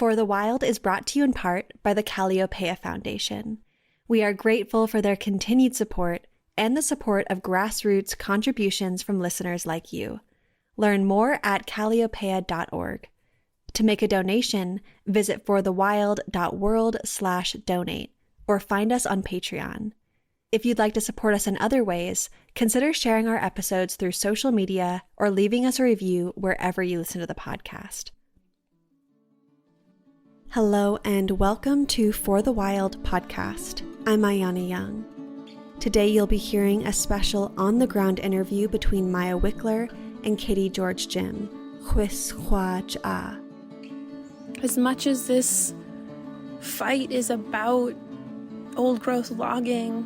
For the Wild is brought to you in part by the Calliopeia Foundation. We are grateful for their continued support and the support of grassroots contributions from listeners like you. Learn more at calliopeia.org. To make a donation, visit forthewild.world/donate or find us on Patreon. If you'd like to support us in other ways, consider sharing our episodes through social media or leaving us a review wherever you listen to the podcast. Hello and welcome to For the Wild podcast. I'm Ayana Young. Today you'll be hearing a special on-the-ground interview between Maia Wikler and Kati George-Jim. As much as this fight is about old-growth logging,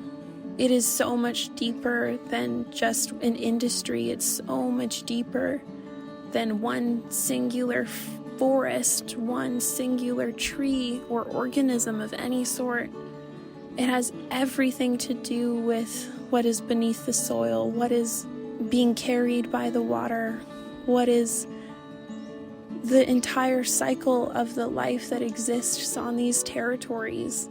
it is so much deeper than just an industry. It's so much deeper than one singular forest, one singular tree or organism of any sort. It has everything to do with what is beneath the soil, what is being carried by the water, what is the entire cycle of the life that exists on these territories.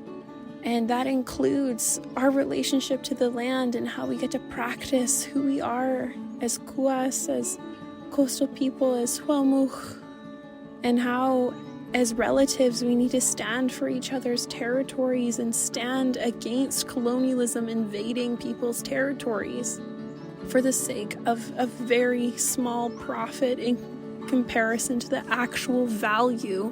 And that includes our relationship to the land and how we get to practice who we are as Kuas, as coastal people, as Huamuch, and how as relatives we need to stand for each other's territories and stand against colonialism invading people's territories for the sake of a very small profit in comparison to the actual value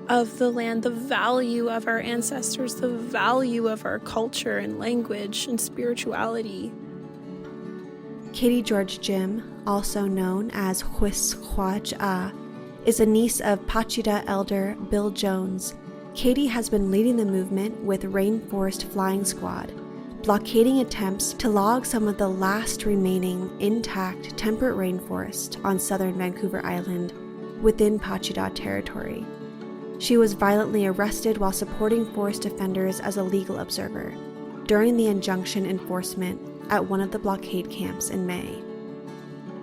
of the land, the value of our ancestors, the value of our culture and language and spirituality. Kati George-Jim, also known as Hwis-Hwaj-a, is a niece of Pacheedaht elder Bill Jones. Kati has been leading the movement with Rainforest Flying Squad, blockading attempts to log some of the last remaining intact temperate rainforest on southern Vancouver Island within Pacheedaht territory. She was violently arrested while supporting forest defenders as a legal observer during the injunction enforcement at one of the blockade camps in May.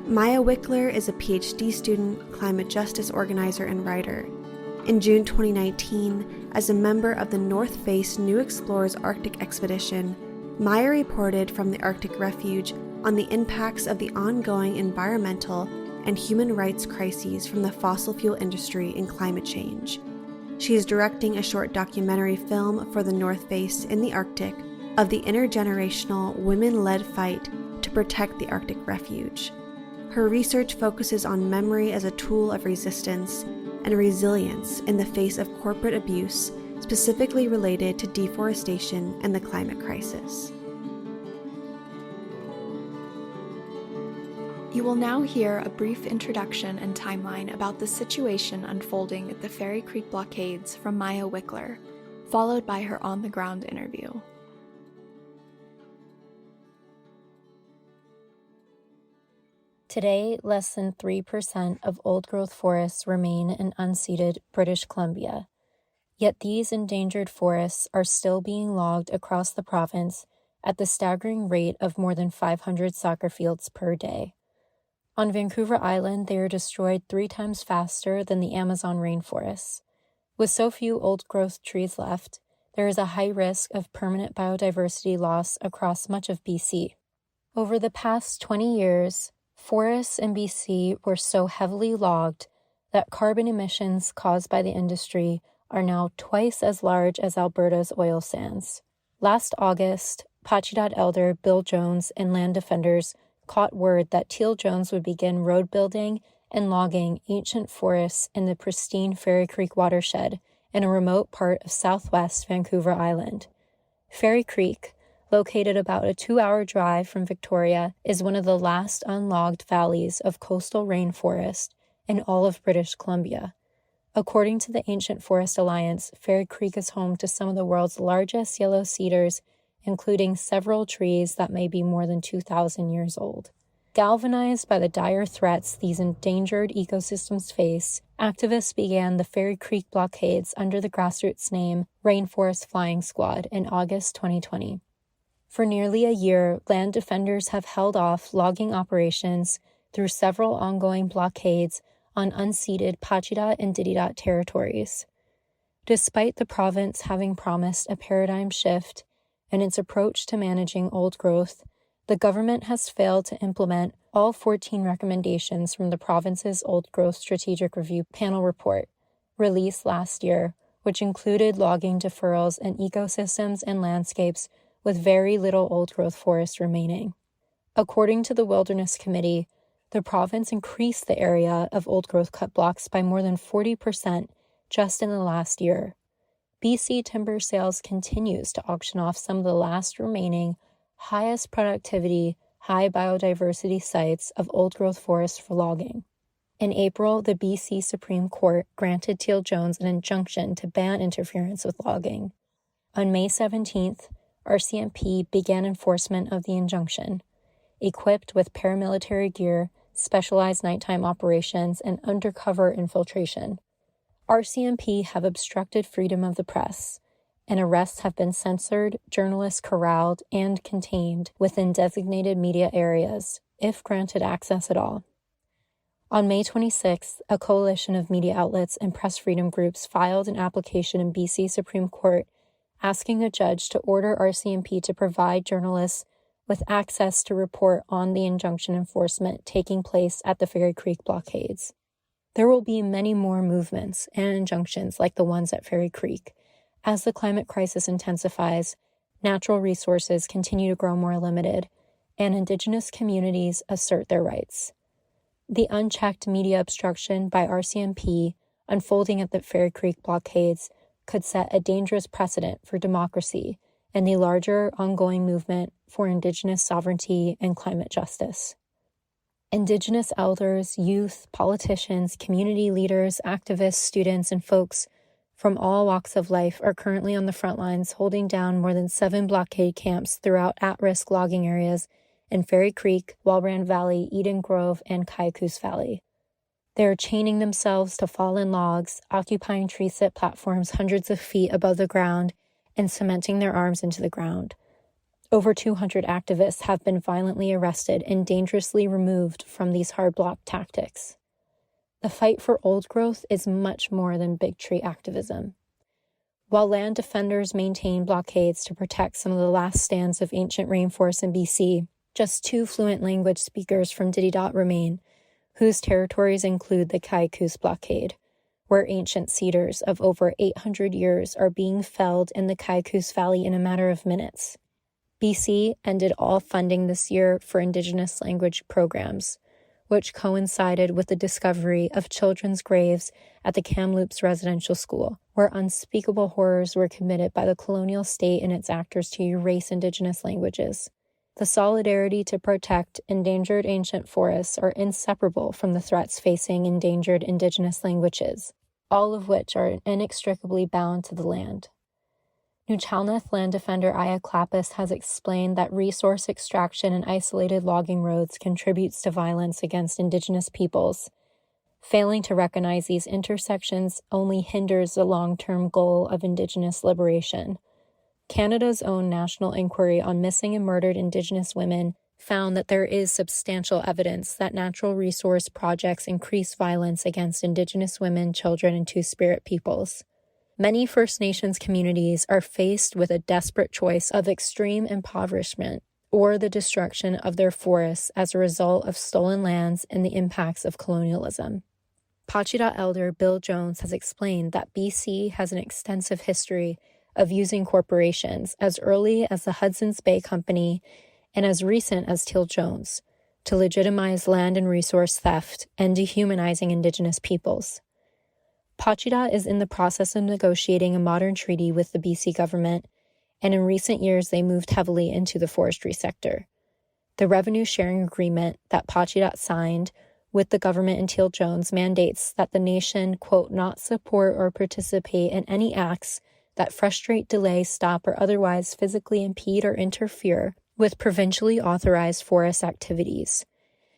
Maia Wikler is a PhD student, climate justice organizer, and writer. In June 2019, as a member of the North Face New Explorers Arctic Expedition, Maia reported from the Arctic Refuge on the impacts of the ongoing environmental and human rights crises from the fossil fuel industry and climate change. She is directing a short documentary film for the North Face in the Arctic of the intergenerational women-led fight to protect the Arctic Refuge. Her research focuses on memory as a tool of resistance and resilience in the face of corporate abuse, specifically related to deforestation and the climate crisis. You will now hear a brief introduction and timeline about the situation unfolding at the Fairy Creek blockades from Maia Wikler, followed by her on-the-ground interview. Today, less than 3% of old-growth forests remain in unceded British Columbia. Yet these endangered forests are still being logged across the province at the staggering rate of more than 500 soccer fields per day. On Vancouver Island, they are destroyed 3 times faster than the Amazon rainforests. With so few old-growth trees left, there is a high risk of permanent biodiversity loss across much of BC. Over the past 20 years, forests in BC were so heavily logged that carbon emissions caused by the industry are now twice as large as Alberta's oil sands. Last August, Pacheedaht elder Bill Jones and land defenders caught word that Teal-Jones would begin road building and logging ancient forests in the pristine Fairy Creek Watershed in a remote part of southwest Vancouver Island. Fairy Creek, located about a 2-hour drive from Victoria, is one of the last unlogged valleys of coastal rainforest in all of British Columbia. According to the Ancient Forest Alliance, Fairy Creek is home to some of the world's largest yellow cedars, including several trees that may be more than 2,000 years old. Galvanized by the dire threats these endangered ecosystems face, activists began the Fairy Creek blockades under the grassroots name Rainforest Flying Squad in August 2020. For nearly a year, land defenders have held off logging operations through several ongoing blockades on unceded Pacheedaht and Ditidaht territories. Despite the province having promised a paradigm shift in its approach to managing old growth, the government has failed to implement all 14 recommendations from the province's Old Growth Strategic Review Panel report, released last year, which included logging deferrals in ecosystems and landscapes with very little old-growth forest remaining. According to the Wilderness Committee, the province increased the area of old-growth cut blocks by more than 40% just in the last year. BC Timber Sales continues to auction off some of the last remaining highest productivity, high biodiversity sites of old-growth forests for logging. In April, the BC Supreme Court granted Teal-Jones an injunction to ban interference with logging. On May 17th, RCMP began enforcement of the injunction, equipped with paramilitary gear, specialized nighttime operations, and undercover infiltration. RCMP have obstructed freedom of the press, and arrests have been censored, journalists corralled and contained within designated media areas, if granted access at all. On May 26th, a coalition of media outlets and press freedom groups filed an application in BC Supreme Court asking a judge to order RCMP to provide journalists with access to report on the injunction enforcement taking place at the Fairy Creek blockades. There will be many more movements and injunctions like the ones at Fairy Creek. As the climate crisis intensifies, natural resources continue to grow more limited, and Indigenous communities assert their rights. The unchecked media obstruction by RCMP unfolding at the Fairy Creek blockades could set a dangerous precedent for democracy and the larger ongoing movement for Indigenous sovereignty and climate justice. Indigenous elders, youth, politicians, community leaders, activists, students, and folks from all walks of life are currently on the front lines holding down more than 7 blockade camps throughout at-risk logging areas in Fairy Creek, Walbrand Valley, Eden Grove, and Kayakous Valley. They are chaining themselves to fallen logs, occupying tree sit platforms hundreds of feet above the ground, and cementing their arms into the ground. Over 200 activists have been violently arrested and dangerously removed from these hard block tactics. The fight for old growth is much more than big tree activism. While land defenders maintain blockades to protect some of the last stands of ancient rainforests in BC, just 2 fluent language speakers from Ditidaht remain, whose territories include the Kayakous blockade, where ancient cedars of over 800 years are being felled in the Kayakous Valley in a matter of minutes. BC ended all funding this year for Indigenous language programs, which coincided with the discovery of children's graves at the Kamloops Residential School, where unspeakable horrors were committed by the colonial state and its actors to erase Indigenous languages. The solidarity to protect endangered ancient forests are inseparable from the threats facing endangered Indigenous languages, all of which are inextricably bound to the land. Nuu-chah-nulth land defender Aya Clappis has explained that resource extraction and isolated logging roads contributes to violence against Indigenous peoples. Failing to recognize these intersections only hinders the long-term goal of Indigenous liberation. Canada's own national inquiry on missing and murdered Indigenous women found that there is substantial evidence that natural resource projects increase violence against Indigenous women, children, and Two-Spirit peoples. Many First Nations communities are faced with a desperate choice of extreme impoverishment or the destruction of their forests as a result of stolen lands and the impacts of colonialism. Pacheedaht elder Bill Jones has explained that BC has an extensive history of using corporations as early as the Hudson's Bay Company and as recent as Teal-Jones to legitimize land and resource theft and dehumanizing Indigenous peoples. Pacheedaht is in the process of negotiating a modern treaty with the BC government, and in recent years they moved heavily into the forestry sector. The revenue sharing agreement that Pacheedaht signed with the government and Teal-Jones mandates that the nation, quote, not support or participate in any acts that frustrate, delay, stop, or otherwise physically impede or interfere with provincially authorized forest activities,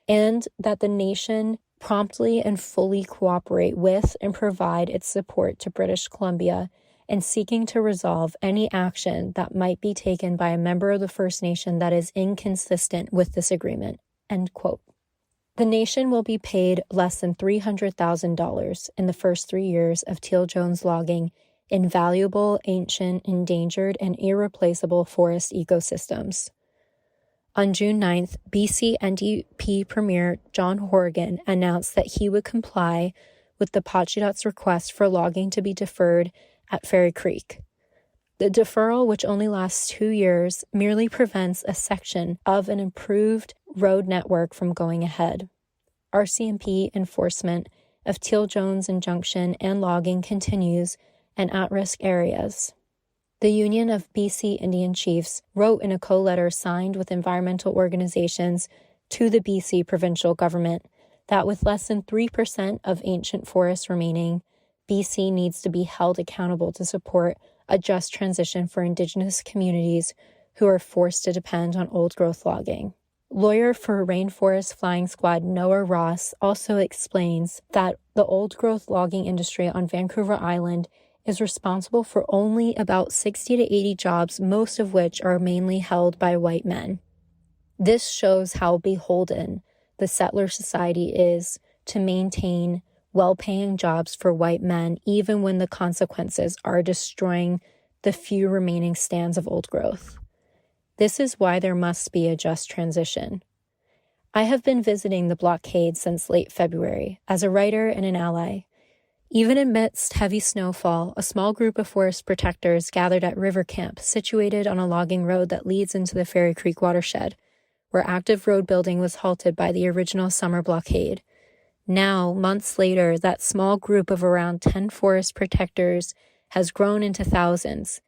and that the nation promptly and fully cooperate with and provide its support to British Columbia in seeking to resolve any action that might be taken by a member of the First Nation that is inconsistent with this agreement, end quote. The nation will be paid less than $300,000 in the first 3 years of Teal-Jones logging in valuable, ancient, endangered, and irreplaceable forest ecosystems. On June 9th, BC NDP Premier John Horgan announced that he would comply with the Pacheedaht's request for logging to be deferred at Fairy Creek. The deferral, which only lasts 2 years, merely prevents a section of an improved road network from going ahead. RCMP enforcement of Teal-Jones injunction and logging continues in at-risk areas. The Union of BC Indian Chiefs wrote in a co-letter signed with environmental organizations to the BC provincial government that with less than 3% of ancient forests remaining, BC needs to be held accountable to support a just transition for Indigenous communities who are forced to depend on old-growth logging. Lawyer for Rainforest Flying Squad Noah Ross also explains that the old-growth logging industry on Vancouver Island is responsible for only about 60 to 80 jobs, most of which are mainly held by white men. This shows how beholden the settler society is to maintain well-paying jobs for white men, even when the consequences are destroying the few remaining stands of old growth. This is why there must be a just transition. I have been visiting the Blockade since late February as a writer and an ally. Even amidst heavy snowfall, a small group of forest protectors gathered at River Camp, situated on a logging road that leads into the Fairy Creek Watershed, where active road building was halted by the original summer blockade. Now, months later, that small group of around 10 forest protectors has grown into thousands.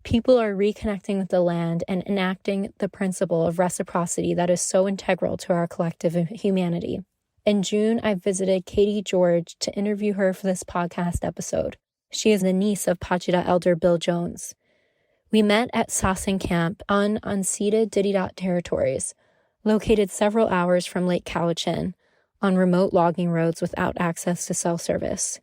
People are reconnecting with the land and enacting the principle of reciprocity that is so integral to our collective humanity. In June, I visited Kati George to interview her for this podcast episode. She is the niece of Pacheedaht elder Bill Jones. We met at Sasin Camp on unceded Ditidaht territories, located several hours from Lake Cowichan, on remote logging roads without access to cell service.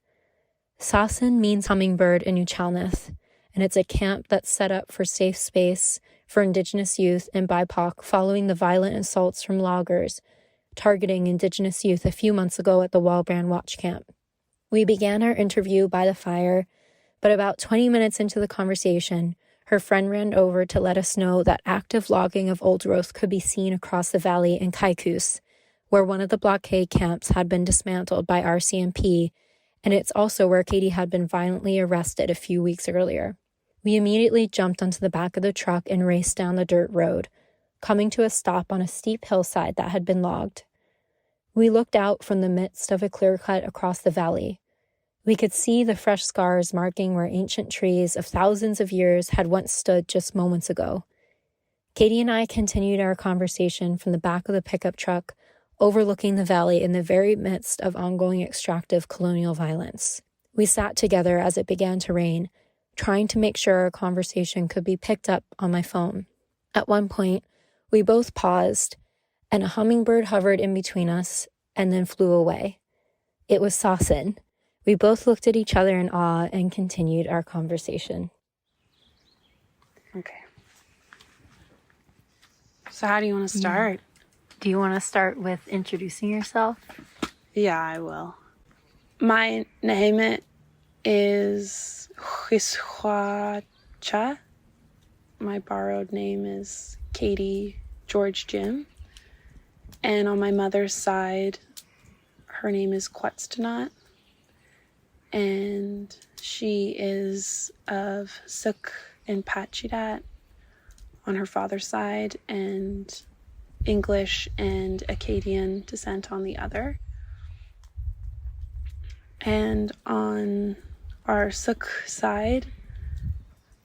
Sasin means hummingbird in Uchalnith, and it's a camp that's set up for safe space for Indigenous youth and BIPOC following the violent assaults from loggers targeting Indigenous youth a few months ago at the Walbrand Watch Camp. We began our interview by the fire, but about 20 minutes into the conversation, her friend ran over to let us know that active logging of old growth could be seen across the valley in Kaikous, where one of the blockade camps had been dismantled by RCMP, and it's also where Kati had been violently arrested a few weeks earlier. We immediately jumped onto the back of the truck and raced down the dirt road, coming to a stop on a steep hillside that had been logged. We looked out from the midst of a clear cut across the valley. We could see the fresh scars marking where ancient trees of thousands of years had once stood just moments ago. Kati and I continued our conversation from the back of the pickup truck, overlooking the valley in the very midst of ongoing extractive colonial violence. We sat together as it began to rain, trying to make sure our conversation could be picked up on my phone. At one point, we both paused, and a hummingbird hovered in between us and then flew away. It was Sasin. We both looked at each other in awe and continued our conversation. Okay. So how do you want to start? Do you want to start with introducing yourself? Yeah, I will. My name is Khiswacha. My borrowed name is Kati George-Jim. And on my mother's side, her name is Quetztanat. And she is of Suk and Pacheedaht on her father's side, and English and Acadian descent on the other. And on our Suk side,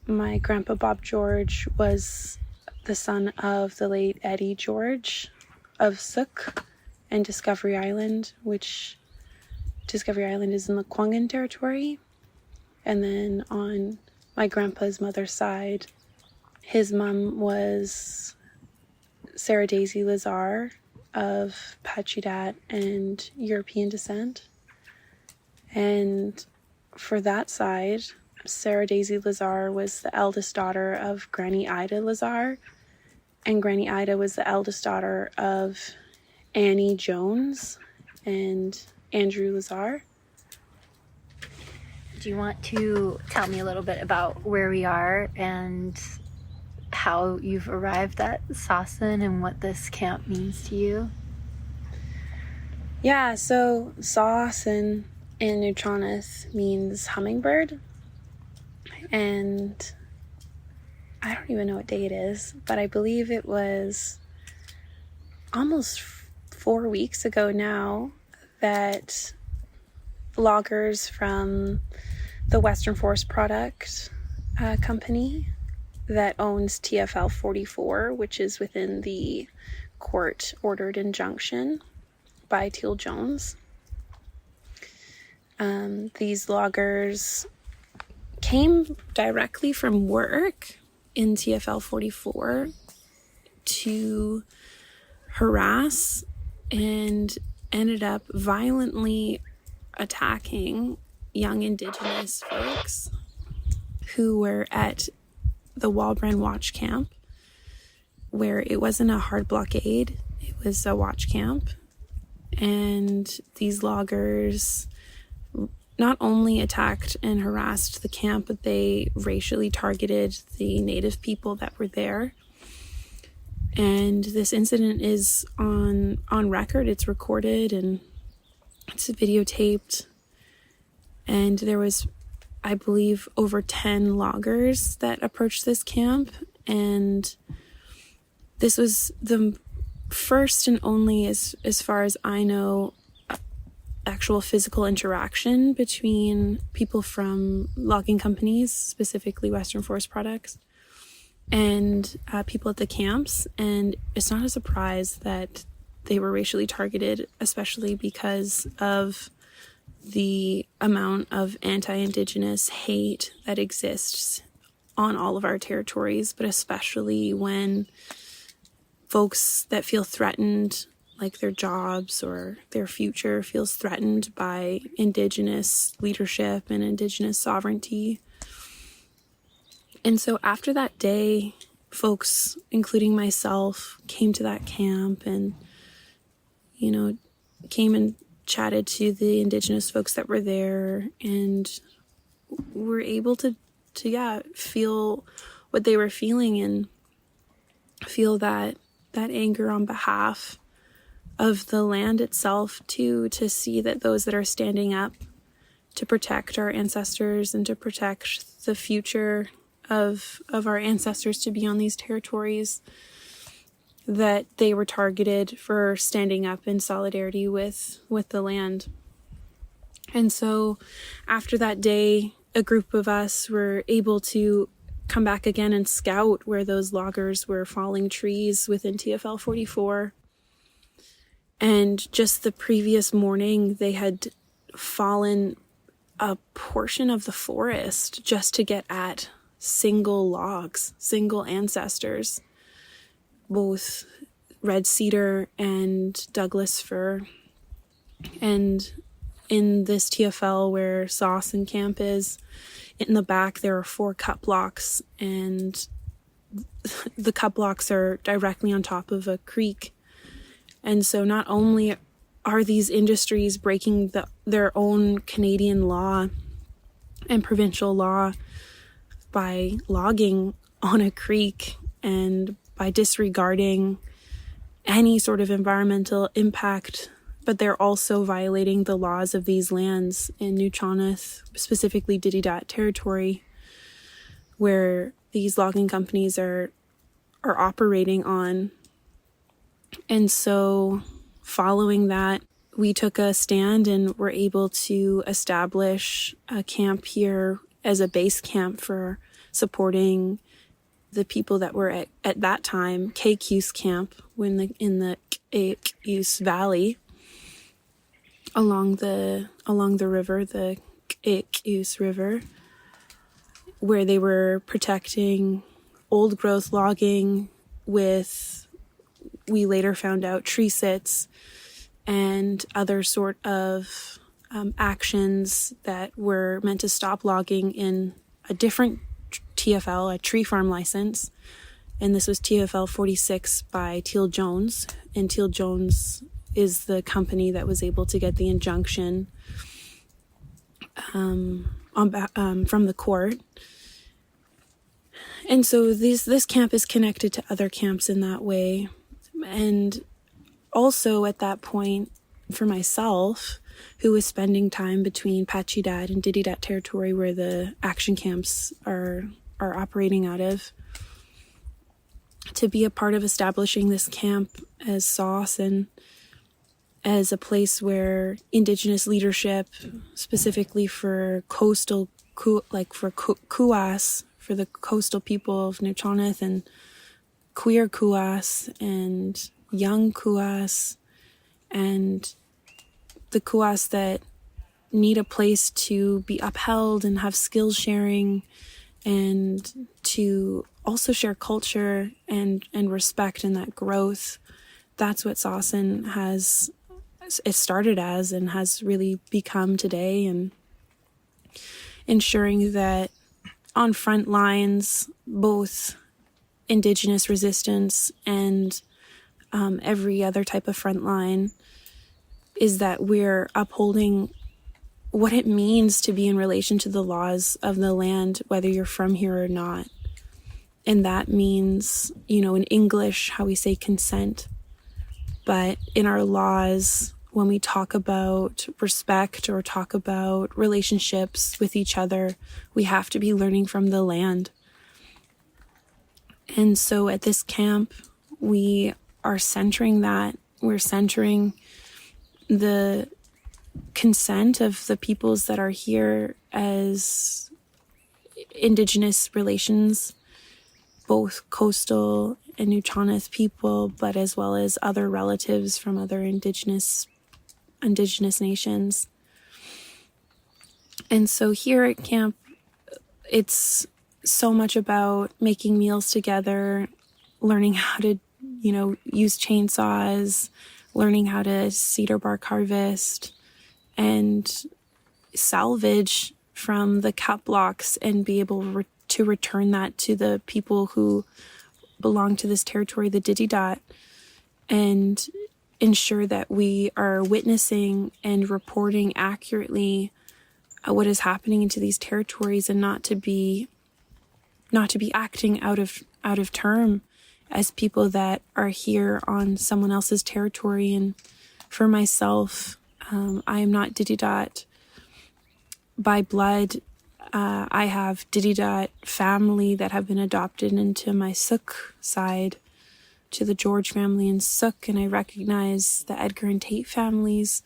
my grandpa Bob George was the son of the late Eddie George of Suk and Discovery Island, which Discovery Island is in the Kwanghan territory. And then on my grandpa's mother's side, his mom was Sarah Daisy Lazar of Pacheedaht and European descent. And for that side, Sarah Daisy Lazar was the eldest daughter of Granny Ida Lazar, and Granny Ida was the eldest daughter of Annie Jones and Andrew Lazar. Do you want to tell me a little bit about where we are and how you've arrived at Saasen and what this camp means to you? Yeah, so Saasen in Nuchoneth means hummingbird. And I don't even know what day it is, but I believe it was almost 4 weeks ago now that loggers from the Western Forest Product company that owns TFL 44, which is within the court-ordered injunction by Teal-Jones. These loggers came directly from work in TFL 44 to harass and ended up violently attacking young Indigenous folks who were at the Walbran Watch Camp, where it wasn't a hard blockade, it was a watch camp. And these loggers not only attacked and harassed the camp, but they racially targeted the native people that were there. And this incident is on record. It's recorded and it's videotaped. And there was, I believe, over 10 loggers that approached this camp. And this was the first and only, as far as I know, actual physical interaction between people from logging companies, specifically Western Forest Products, and people at the camps. And it's not a surprise that they were racially targeted, especially because of the amount of anti-Indigenous hate that exists on all of our territories, but especially when folks that feel threatened, like their jobs or their future feels threatened by Indigenous leadership and Indigenous sovereignty. And so after that day, folks, including myself, came to that camp and, came and chatted to the Indigenous folks that were there, and were able to feel what they were feeling and feel that anger on behalf of the land itself too, to see that those that are standing up to protect our ancestors and to protect the future of our ancestors to be on these territories, that they were targeted for standing up in solidarity with the land. And so after that day, a group of us were able to come back again and scout where those loggers were falling trees within TFL 44. And just the previous morning, they had fallen a portion of the forest just to get at single logs, single ancestors, both red cedar and Douglas fir. And in this TFL where Saasen camp is, in the back there are 4 cut blocks, and the cut blocks are directly on top of a creek. And so not only are these industries breaking their own Canadian law and provincial law by logging on a creek and by disregarding any sort of environmental impact, but they're also violating the laws of these lands in Nuchoneth, specifically Ditidaht territory, where these logging companies are operating on. And so following that, we took a stand and were able to establish a camp here as a base camp for supporting the people that were at that time KQ's camp in the KQ's Valley along the river, the KQ's River, where they were protecting old growth logging with, we later found out, tree sits and other sort of actions that were meant to stop logging in a different TFL, a tree farm license. And this was TFL 46 by Teal-Jones. And Teal-Jones is the company that was able to get the injunction from the court. And so this camp is connected to other camps in that way. And also at that point, for myself, who was spending time between Pacheedaht and Ditidaht territory where the action camps are operating out of, to be a part of establishing this camp as SOS and as a place where Indigenous leadership, specifically for coastal, for Kuwas, for the coastal people of Nuu-chah-nulth and queer Kuwas and young Kuwas and the Kuwas that need a place to be upheld and have skills sharing and to also share culture and respect and that growth. That's what Sossin has, it started as and has really become today, and ensuring that on front lines, both Indigenous resistance and every other type of front line, is that we're upholding what it means to be in relation to the laws of the land, whether you're from here or not. And that means, in English, how we say consent. But in our laws, when we talk about respect or talk about relationships with each other, we have to be learning from the land. And so at this camp, we are centering that. We're centering the consent of the peoples that are here as Indigenous relations, both coastal and Nuu-chah-nulth people, but as well as other relatives from other Indigenous nations. And so here at camp, it's so much about making meals together, learning how to, use chainsaws, learning how to cedar bark harvest and salvage from the cut blocks and be able to return that to the people who belong to this territory, the Ditidaht, and ensure that we are witnessing and reporting accurately what is happening into these territories, and not to be acting out of term as people that are here on someone else's territory. And for myself, I am not Ditidaht by blood. I have Ditidaht family that have been adopted into my Suk side, to the George family in Suk, and I recognize the Edgar and Tate families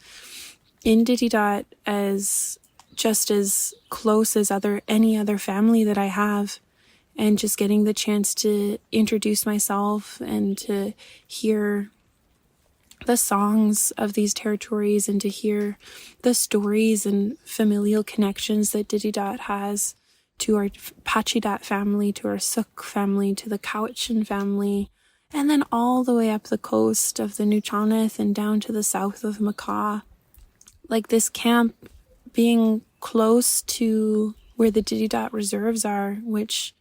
in Ditidaht as just as close as any other family that I have. And just getting the chance to introduce myself and to hear the songs of these territories and to hear the stories and familial connections that Ditidaht has to our Pacheedaht family, to our Suk family, to the Cowichan family, and then all the way up the coast of the Nuu-chah-nulth and down to the south of Makah. Like this camp being close to where the Ditidaht reserves are, which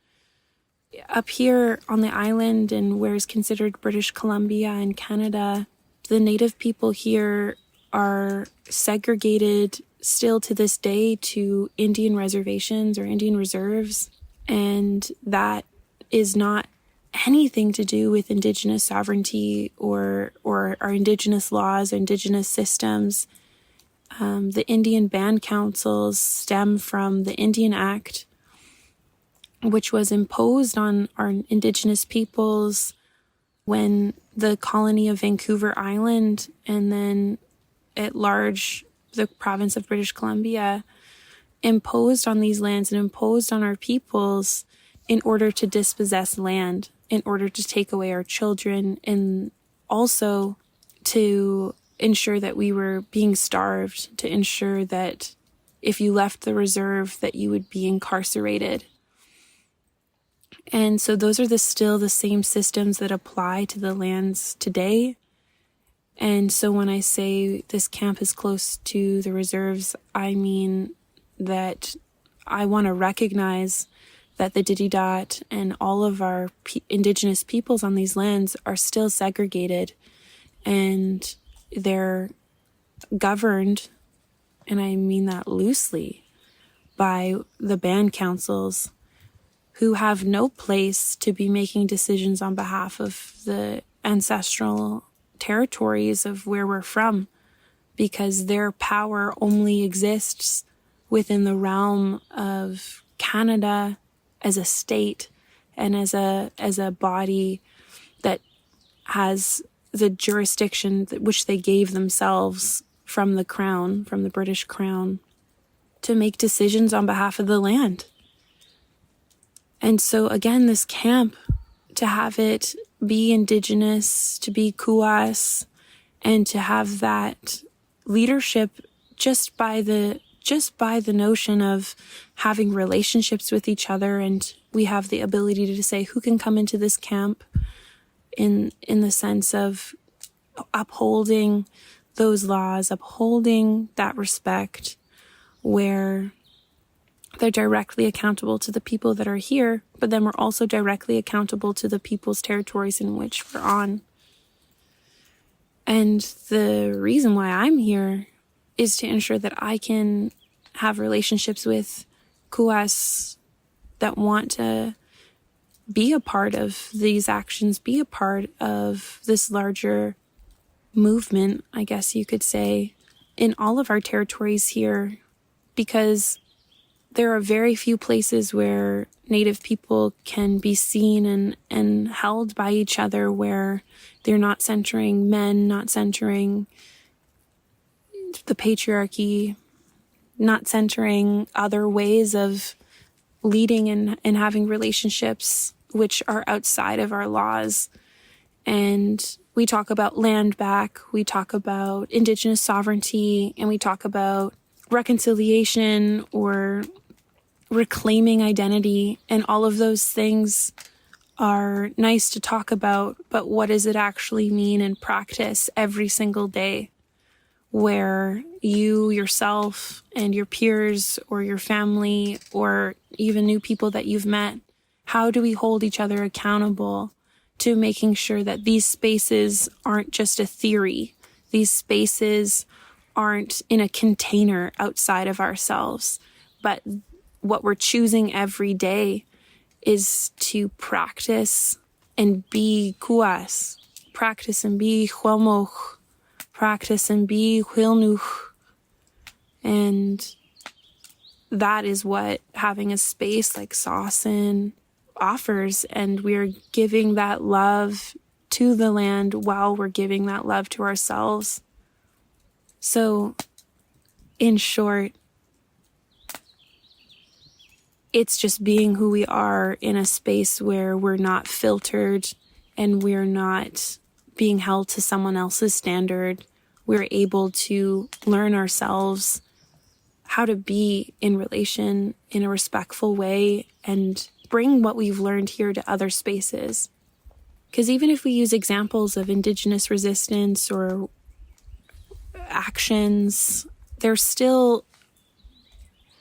up here on the island and where is considered British Columbia and Canada, the native people here are segregated still to this day to Indian reservations or Indian reserves. And that is not anything to do with Indigenous sovereignty or our Indigenous laws or Indigenous systems. The Indian Band Councils stem from the Indian Act, which was imposed on our Indigenous peoples when the colony of Vancouver Island and then at large the province of British Columbia imposed on these lands and imposed on our peoples in order to dispossess land, in order to take away our children, and also to ensure that we were being starved, to ensure that if you left the reserve that you would be incarcerated. And so those are still the same systems that apply to the lands today. And so when I say this camp is close to the reserves, I mean that I want to recognize that the Ditidaht and all of our Indigenous peoples on these lands are still segregated. And they're governed, and I mean that loosely, by the band councils, who have no place to be making decisions on behalf of the ancestral territories of where we're from, because their power only exists within the realm of Canada as a state and as a body that has the jurisdiction which they gave themselves from the crown, from the British crown, to make decisions on behalf of the land. And so again, this camp, to have it be Indigenous, to be Kuas, and to have that leadership just by the notion of having relationships with each other, and we have the ability to say who can come into this camp in the sense of upholding those laws, upholding that respect, where they're directly accountable to the people that are here, but then we're also directly accountable to the people's territories in which we're on. And the reason why I'm here is to ensure that I can have relationships with Kuas that want to be a part of these actions, be a part of this larger movement, I guess you could say, in all of our territories here, because there are very few places where Native people can be seen and held by each other, where they're not centering men, not centering the patriarchy, not centering other ways of leading and having relationships which are outside of our laws. And we talk about land back, we talk about Indigenous sovereignty, and we talk about reconciliation or reclaiming identity. And all of those things are nice to talk about, but what does it actually mean in practice every single day, where you yourself and your peers or your family or even new people that you've met, how do we hold each other accountable to making sure that these spaces aren't just a theory? These spaces aren't in a container outside of ourselves, but what we're choosing every day is to practice and be kuas, practice and be huelmoch, practice and be huilnuch. And that is what having a space like Sawson offers, and we're giving that love to the land while we're giving that love to ourselves. So, in short, it's just being who we are in a space where we're not filtered and we're not being held to someone else's standard. We're able to learn ourselves how to be in relation in a respectful way and bring what we've learned here to other spaces. Because even if we use examples of Indigenous resistance or actions, there's still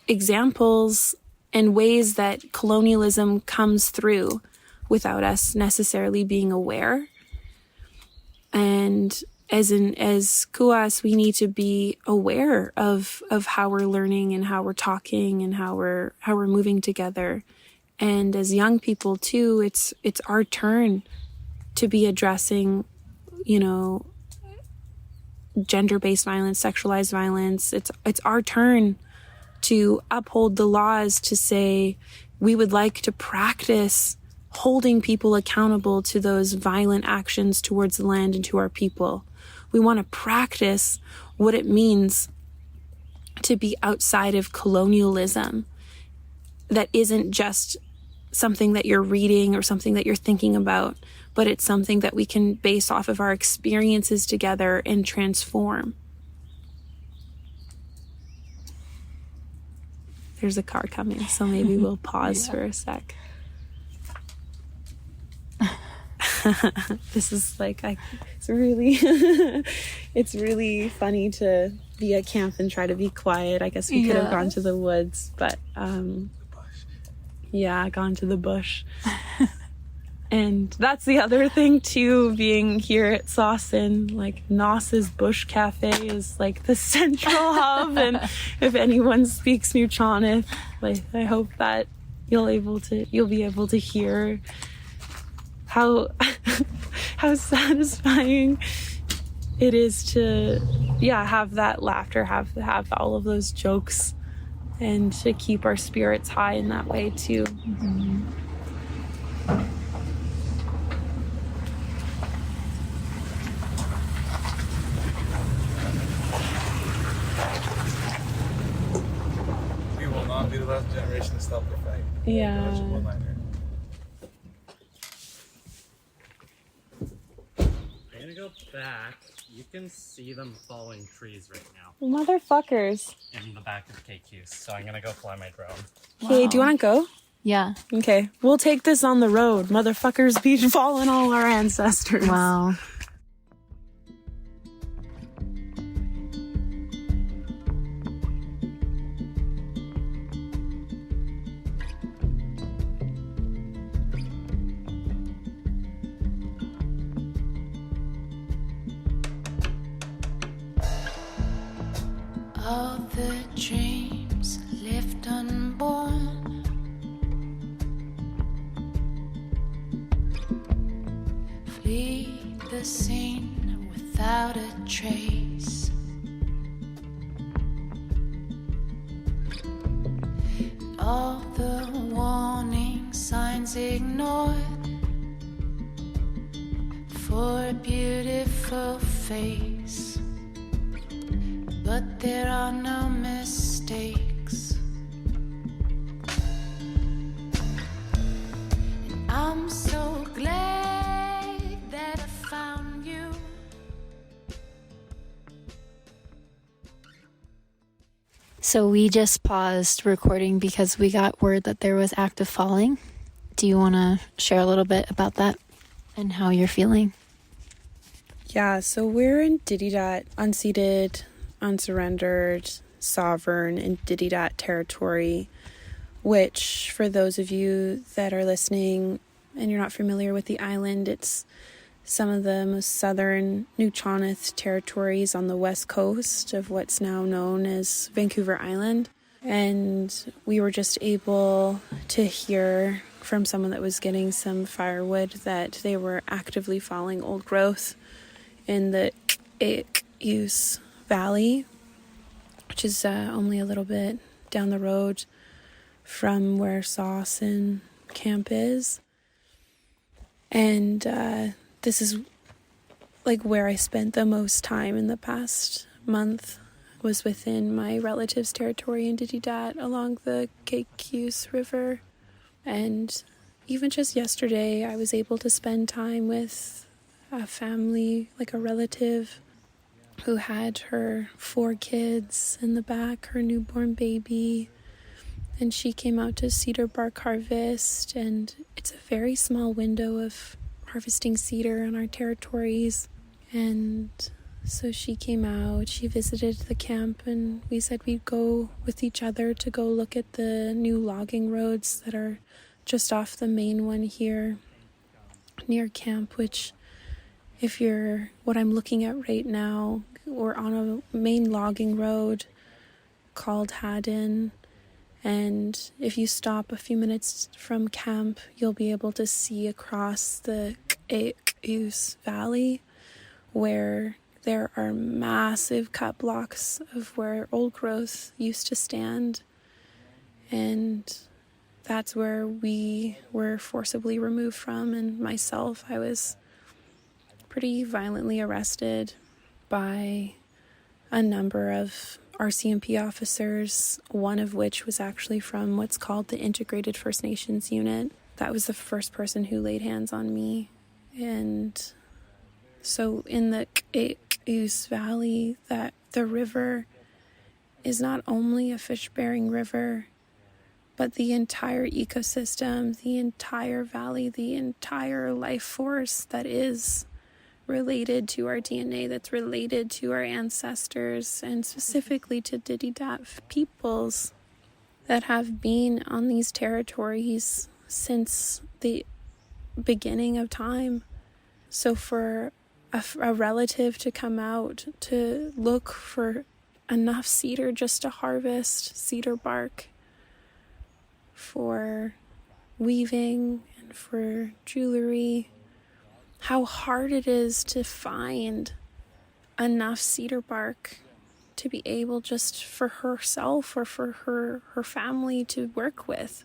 examples and ways that colonialism comes through without us necessarily being aware. And as Kuas, we need to be aware of how we're learning and how we're talking and how we're moving together. And as young people too, it's our turn to be addressing, gender-based violence, sexualized violence. It's our turn to uphold the laws, to say we would like to practice holding people accountable to those violent actions towards the land and to our people. We want to practice what it means to be outside of colonialism. That isn't just something that you're reading or something that you're thinking about, but it's something that we can base off of our experiences together and transform. There's a car coming, so maybe we'll pause for a sec. This is it's really funny to be at camp and try to be quiet. I guess we could have gone to the woods, but gone to the bush. And that's the other thing too, being here at Sawson, like Noss's Bush Cafe is like the central hub. And if anyone speaks Nuu-Choneth, like I hope that you'll be able to hear how how satisfying it is to have that laughter, have all of those jokes, and to keep our spirits high in that way too. Mm-hmm. We will not be the last generation to stop the fight. Yeah. I'm gonna go back. You can see them falling trees right now. Motherfuckers. In the back of KQ, so I'm gonna go fly my drone. Hey, do you want to go? Yeah. Okay, we'll take this on the road. Motherfuckers be falling all our ancestors. Wow. All the dreams left unborn, flee the scene without a trace. All the warning signs ignored for a beautiful face. But there are no mistakes. And I'm so glad that I found you. So we just paused recording because we got word that there was active falling. Do you want to share a little bit about that and how you're feeling? Yeah, so we're in Ditidaht, unceded, unsurrendered, sovereign, and Ditidaht territory, which, for those of you that are listening and you're not familiar with the island, it's some of the most southern Nuu-Choneth territories on the west coast of what's now known as Vancouver Island. And we were just able to hear from someone that was getting some firewood that they were actively falling old growth in the Teal-Jones Valley, which is only a little bit down the road from where Sawson camp is. And this is like where I spent the most time in the past month, was within my relatives' territory in Ditidaht along the Teal-Jones River. And even just yesterday, I was able to spend time with a family, like a relative, who had her 4 kids in the back, her newborn baby, and she came out to cedar bark harvest, and it's a very small window of harvesting cedar on our territories. And so she came out, she visited the camp, and we said we'd go with each other to go look at the new logging roads that are just off the main one here near camp, which, if you're what I'm looking at right now, we're on a main logging road called Haddon, and if you stop a few minutes from camp, you'll be able to see across the Teal-Jones Valley where there are massive cut blocks of where old growth used to stand, and that's where we were forcibly removed from. And myself, I was pretty violently arrested by a number of RCMP officers, one of which was actually from what's called the Integrated First Nations Unit. That was the first person who laid hands on me. And so in the Teal-Jones Valley, that the river is not only a fish-bearing river, but the entire ecosystem, the entire valley, the entire life force that is related to our DNA, that's related to our ancestors, and specifically to Ditidaht peoples that have been on these territories since the beginning of time. So for a relative to come out to look for enough cedar just to harvest cedar bark for weaving and for jewelry, how hard it is to find enough cedar bark to be able just for herself or for her family to work with.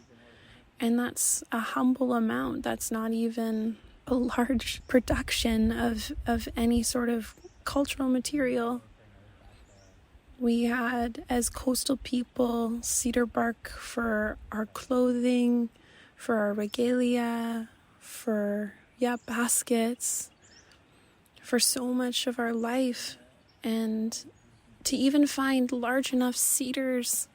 And that's a humble amount. That's not even a large production of any sort of cultural material. We had, as coastal people, cedar bark for our clothing, for our regalia, for, baskets, for so much of our life. And to even find large enough cedars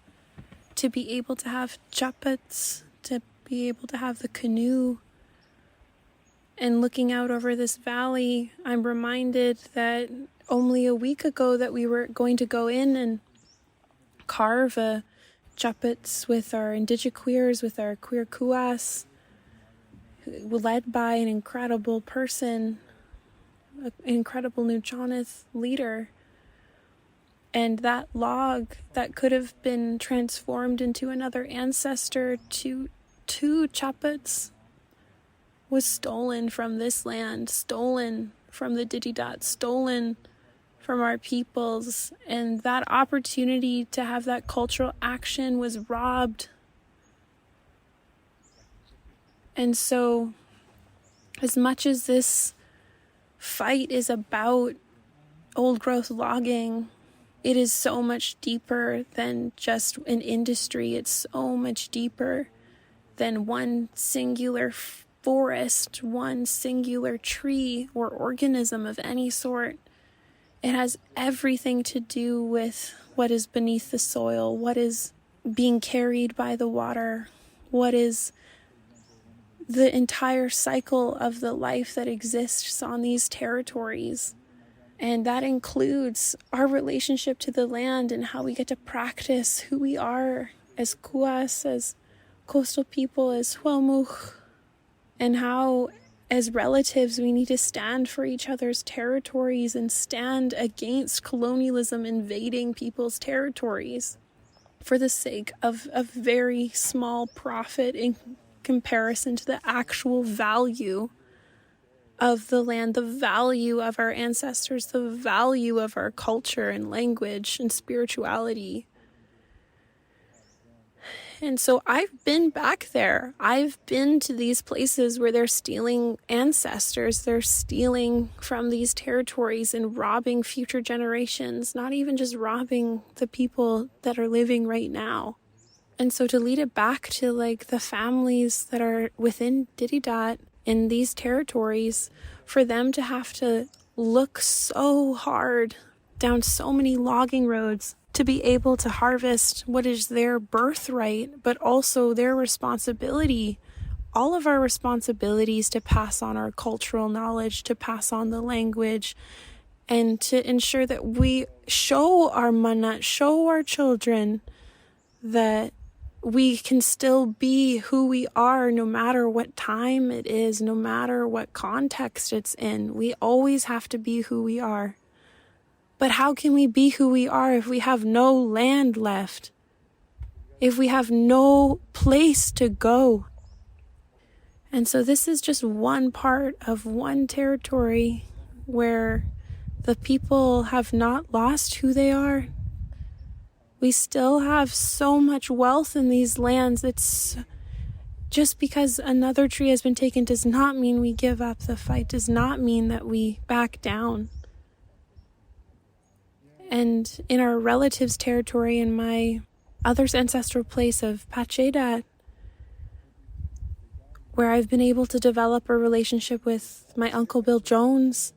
to be able to have chapats, to be able to have the canoe. And looking out over this valley, I'm reminded that only a week ago that we were going to go in and carve a chapats with our indigiqueers, with our queer kuas, led by an incredible person, an incredible Nujanath leader. And that log that could have been transformed into another ancestor to two chapats was stolen from this land, stolen from the Ditidaht, stolen from our peoples. And that opportunity to have that cultural action was robbed. And so, as much as this fight is about old growth logging, it is so much deeper than just an industry. It's so much deeper than one singular forest, one singular tree or organism of any sort. It has everything to do with what is beneath the soil, what is being carried by the water, what is the entire cycle of the life that exists on these territories. And that includes our relationship to the land and how we get to practice who we are as kuas, as coastal people, as huamuch, and how as relatives we need to stand for each other's territories and stand against colonialism invading people's territories for the sake of a very small profit in comparison to the actual value of the land, the value of our ancestors, the value of our culture and language and spirituality. And so I've been back there. I've been to these places where they're stealing ancestors. They're stealing from these territories and robbing future generations, not even just robbing the people that are living right now. And so to lead it back to like the families that are within Ditidaht in these territories, for them to have to look so hard down so many logging roads to be able to harvest what is their birthright, but also their responsibility, all of our responsibilities to pass on our cultural knowledge, to pass on the language, and to ensure that we show our manat, show our children that we can still be who we are no matter what time it is, no matter what context it's in. We always have to be who we are. But how can we be who we are if we have no land left? If we have no place to go? And so this is just one part of one territory where the people have not lost who they are. We still have so much wealth in these lands. It's just because another tree has been taken does not mean we give up the fight, does not mean that we back down. And in our relatives' territory, in my other's ancestral place of Pacheedaht, where I've been able to develop a relationship with my Uncle Bill Jones,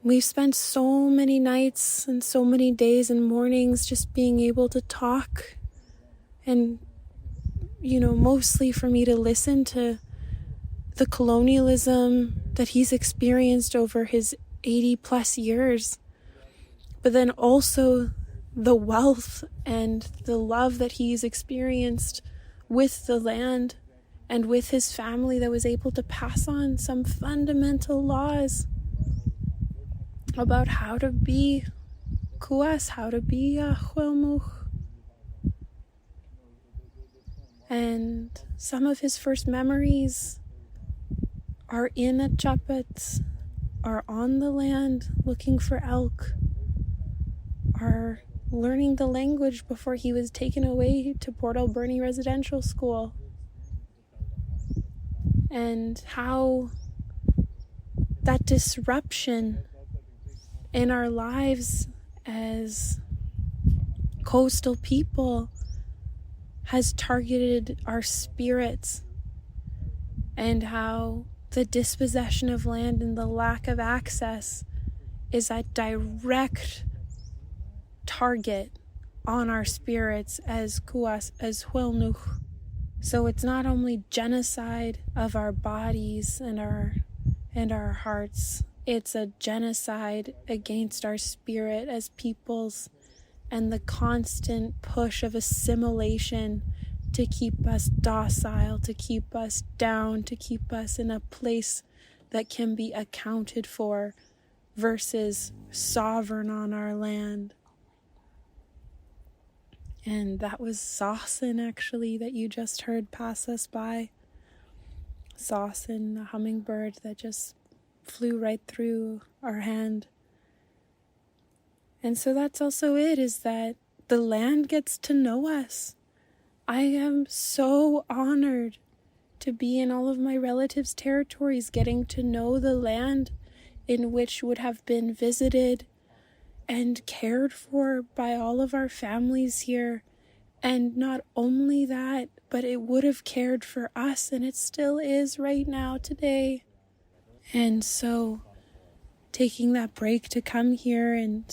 we've spent so many nights and so many days and mornings just being able to talk. And, mostly for me to listen to the colonialism that he's experienced over his 80 plus years. But then also the wealth and the love that he's experienced with the land and with his family that was able to pass on some fundamental laws about how to be kuas, how to be a huelmuch. And some of his first memories are in a chapet, are on the land looking for elk, are learning the language before he was taken away to Port Alberni Residential School. And how that disruption in our lives as coastal people has targeted our spirits, and how the dispossession of land and the lack of access is a direct target on our spirits as kuas, as huelnuch. So it's not only genocide of our bodies and our hearts, it's a genocide against our spirit as peoples, and the constant push of assimilation to keep us docile, to keep us down, to keep us in a place that can be accounted for versus sovereign on our land. And that was Saucon, actually, that you just heard pass us by. Saucon, a hummingbird that just flew right through our hand. And so that's also it, is that the land gets to know us. I am so honored to be in all of my relatives' territories, getting to know the land in which would have been visited and cared for by all of our families here. And not only that, but it would have cared for us, and it still is right now today. And so taking that break to come here and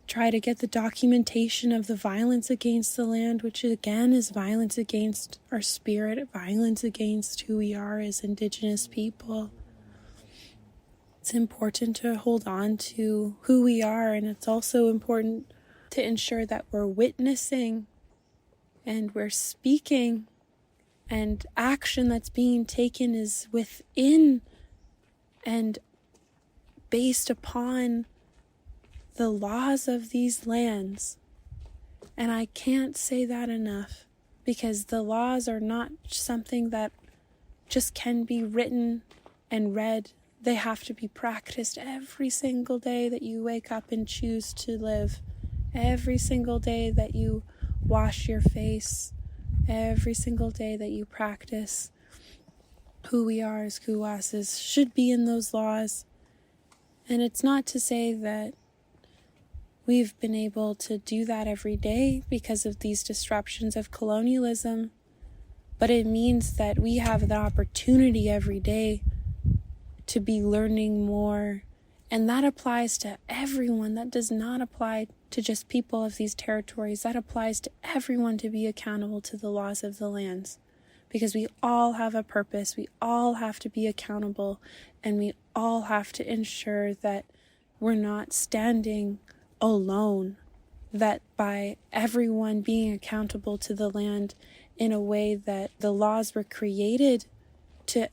try to get the documentation of the violence against the land, which again is violence against our spirit, violence against who we are as Indigenous people. It's important to hold on to who we are, and it's also important to ensure that we're witnessing and we're speaking, and action that's being taken is within and based upon the laws of these lands. And I can't say that enough, because the laws are not something that just can be written and read. They have to be practiced every single day that you wake up and choose to live. Every single day that you wash your face. Every single day that you practice who we are as kuwases should be in those laws. And it's not to say that we've been able to do that every day because of these disruptions of colonialism, but it means that we have the opportunity every day to be learning more. And that applies to everyone. That does not apply to just people of these territories. That applies to everyone to be accountable to the laws of the lands. Because we all have a purpose. We all have to be accountable. And we all have to ensure that we're not standing alone. That by everyone being accountable to the land in a way that the laws were created to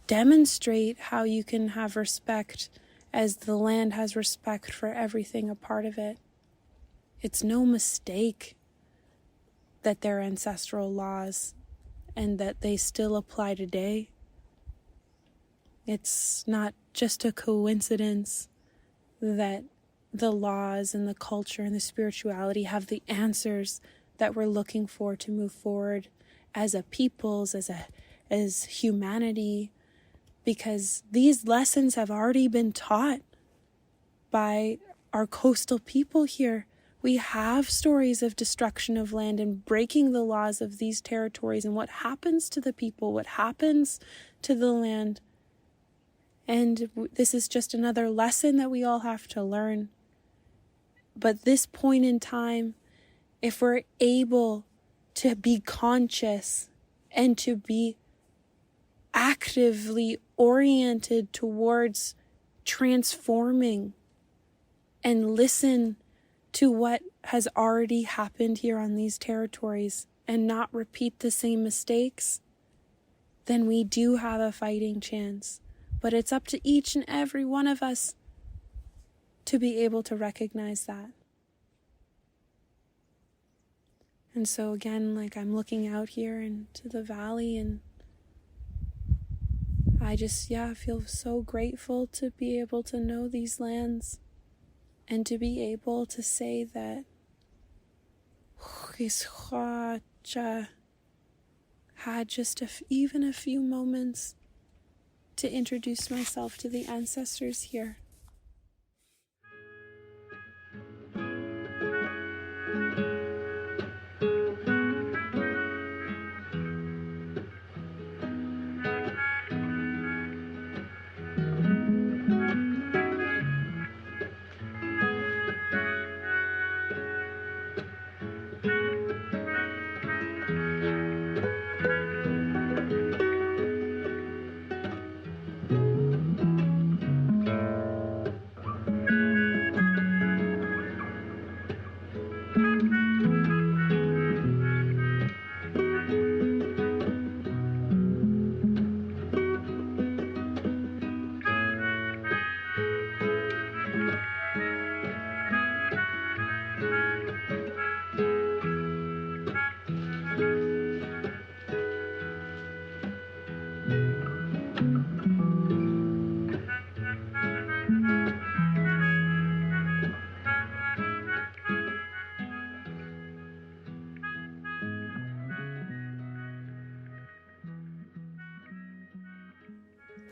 demonstrate how you can have respect as the land has respect for everything a part of it. It's no mistake that they're ancestral laws and that they still apply today. It's not just a coincidence that the laws and the culture and the spirituality have the answers that we're looking for to move forward as a peoples, as humanity, because these lessons have already been taught by our coastal people here. We have stories of destruction of land and breaking the laws of these territories and what happens to the people, what happens to the land. And this is just another lesson that we all have to learn. But this point in time, if we're able to be conscious and to be actively oriented towards transforming and listen to what has already happened here on these territories and not repeat the same mistakes, then we do have a fighting chance. But it's up to each and every one of us to be able to recognize that. And so again, like, I'm looking out here into the valley, and I just, feel so grateful to be able to know these lands and to be able to say that had just even a few moments to introduce myself to the ancestors here.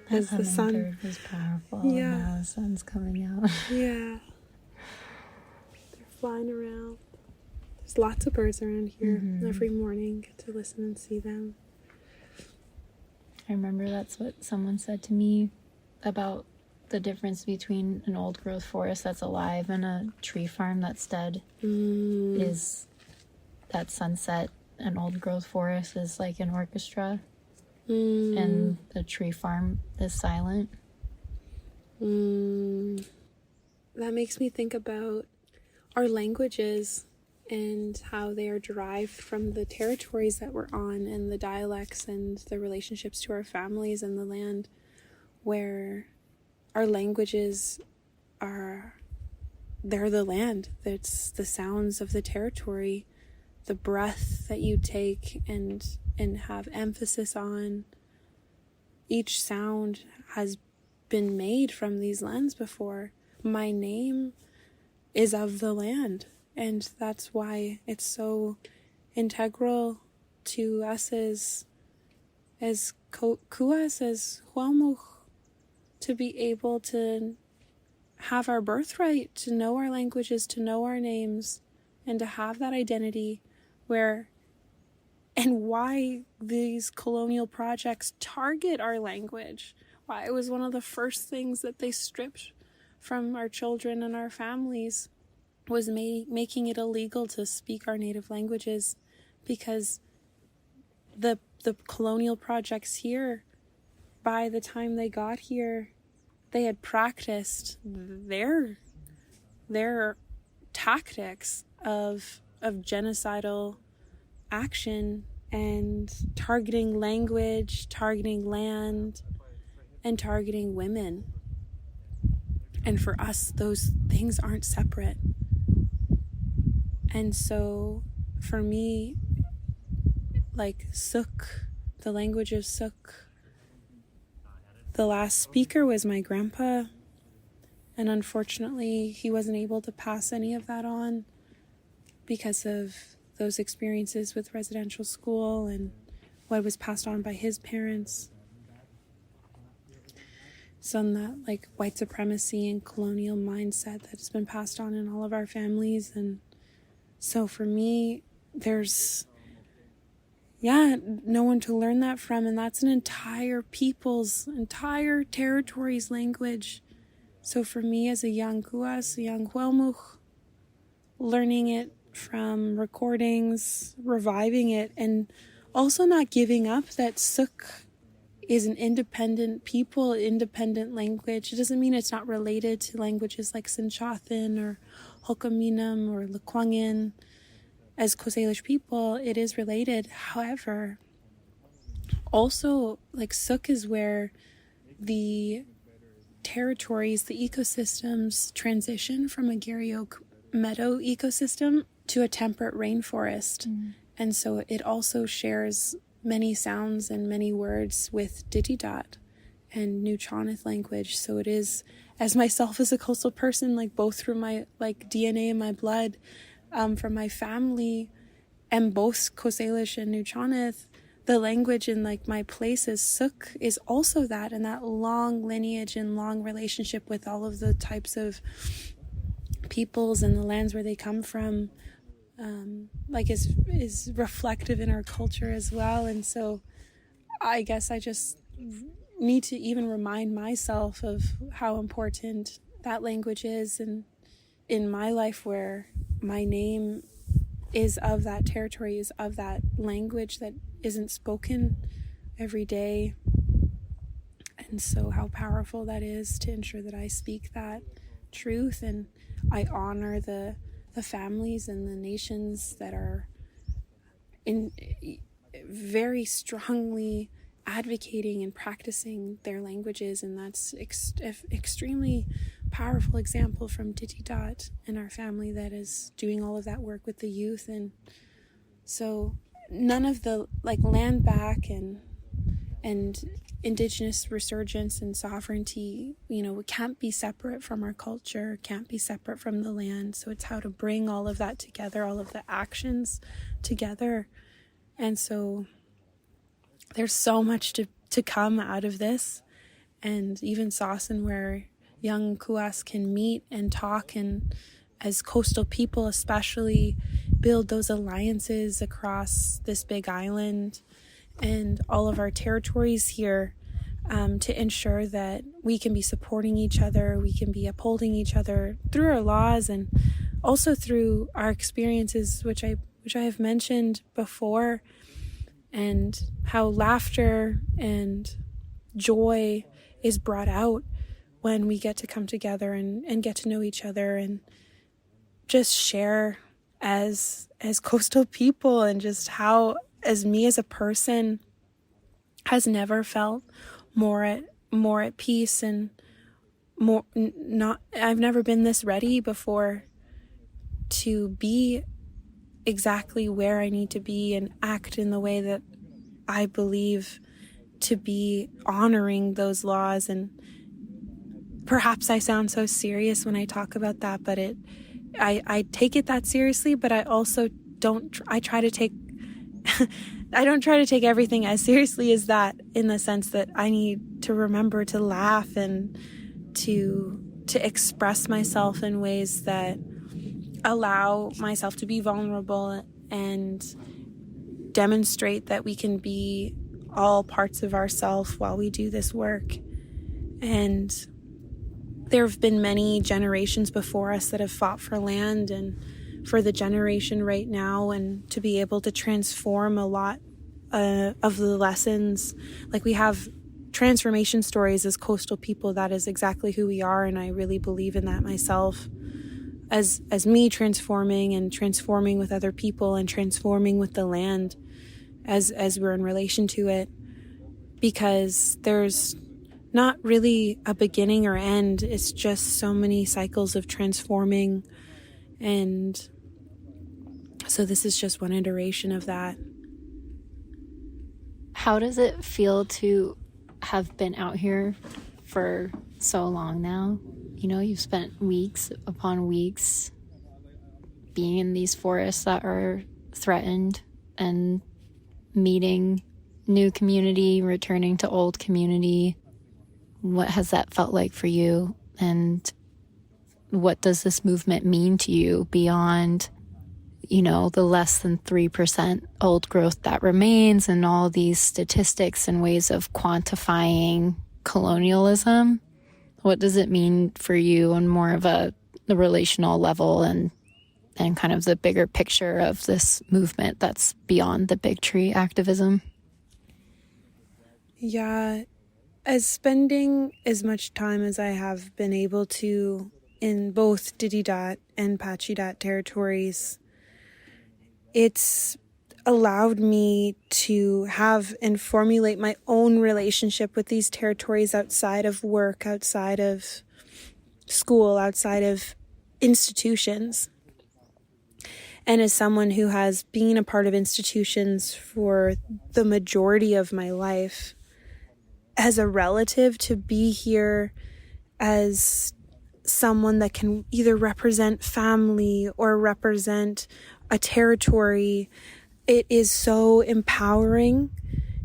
As the sun was powerful. Yeah. Now the sun's coming out. Yeah. They're flying around. There's lots of birds around here. Every morning, get to listen and see them. I remember that's what someone said to me about the difference between an old growth forest that's alive and a tree farm that's dead. Is that sunset, an old growth forest is like an orchestra. And the tree farm is silent. That makes me think about our languages and how they are derived from the territories that we're on, and the dialects and the relationships to our families and the land, where our languages they're the land. That's the sounds of the territory, the breath that you take and have emphasis on. Each sound has been made from these lands before. My name is of the land, and that's why it's so integral to us as Kuas, as Huamuch, to be able to have our birthright, to know our languages, to know our names, and to have that identity and why these colonial projects target our language. Why it was one of the first things that they stripped from our children and our families was making it illegal to speak our native languages, because the colonial projects here, by the time they got here, they had practiced their tactics of genocidal action and targeting language, targeting land, and targeting women. And for us, those things aren't separate. And so for me, like Suk, the language of Suk, the last speaker was my grandpa, and unfortunately he wasn't able to pass any of that on because of those experiences with residential school and what was passed on by his parents. So that like white supremacy and colonial mindset that's been passed on in all of our families. And so for me, there's no one to learn that from, and that's an entire people's, entire territory's language. So for me as a young Kuas, a young Huelmuch, learning it from recordings, reviving it, and also not giving up that Suk is an independent people, independent language. It doesn't mean it's not related to languages like Sinchathan or Hokaminam or Lekwangin. As Coast Salish people, it is related. However, also, like, Suk is where the territories, the ecosystems transition from a Garry Oak meadow ecosystem to a temperate rainforest. And so it also shares many sounds and many words with Ditidaht and Nuchoneth language. So it is, as myself as a coastal person, like both through my like DNA in my blood, from my family, and both Coast Salish and Nuchoneth, the language in like my place as Suk is also that, and that long lineage and long relationship with all of the types of peoples and the lands where they come from, like is reflective in our culture as well. And so I guess I just need to even remind myself of how important that language is, and in my life where my name is of that territory, is of that language that isn't spoken every day. And so how powerful that is to ensure that I speak that truth, and I honor the families and the nations that are in very strongly advocating and practicing their languages. And that's extremely powerful example from Ditidaht and our family that is doing all of that work with the youth. And so none of the like land back and Indigenous resurgence and sovereignty, you know, it can't be separate from our culture, can't be separate from the land. So it's how to bring all of that together, all of the actions together. And so there's so much to come out of this. And even Sawson, where young Kuas can meet and talk, and as coastal people especially build those alliances across this big island and all of our territories here, to ensure that we can be supporting each other, we can be upholding each other through our laws and also through our experiences, which I have mentioned before, and how laughter and joy is brought out when we get to come together and get to know each other and just share as coastal people, and just how, as me as a person, has never felt more at peace and more not. I've never been this ready before to be exactly where I need to be and act in the way that I believe to be honoring those laws. And perhaps I sound so serious when I talk about that, but I take it that seriously, but I also don't. I try to take I don't try to take everything as seriously as that, in the sense that I need to remember to laugh and to express myself in ways that allow myself to be vulnerable and demonstrate that we can be all parts of ourselves while we do this work. And there have been many generations before us that have fought for land, and for the generation right now, and to be able to transform a lot of the lessons. Like, we have transformation stories as coastal people. That is exactly who we are, and I really believe in that myself. As me transforming with other people and transforming with the land as we're in relation to it, because there's not really a beginning or end. It's just so many cycles of transforming, and so this is just one iteration of that. How does it feel to have been out here for so long now? You know, you've spent weeks upon weeks being in these forests that are threatened and meeting new community, returning to old community. What has that felt like for you? And what does this movement mean to you beyond, you know, the less than 3% old growth that remains, and all these statistics and ways of quantifying colonialism? What does it mean for you on more of the relational level and kind of the bigger picture of this movement that's beyond the big tree activism? Yeah, as spending as much time as I have been able to in both Ditidaht and Pacheedaht territories, it's allowed me to have and formulate my own relationship with these territories outside of work, outside of school, outside of institutions. And as someone who has been a part of institutions for the majority of my life, as a relative, to be here as someone that can either represent family or represent a territory, it is so empowering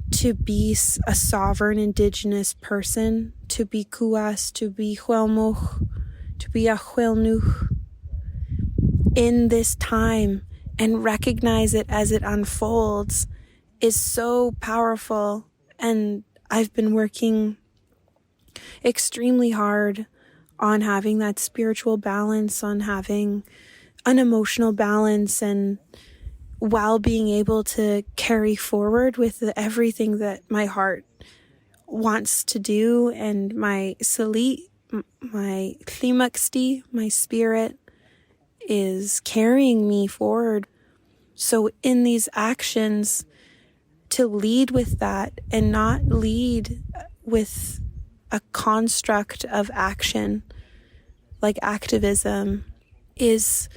to be a sovereign Indigenous person, to be kuas, to be huelmoch, to be a huelnuch in this time, and recognize it as it unfolds is so powerful. And I've been working extremely hard on having that spiritual balance, on having an emotional balance, and while being able to carry forward with everything that my heart wants to do, and my salit, my tlimaksti, my spirit, is carrying me forward. So in these actions, to lead with that and not lead with a construct of action like activism is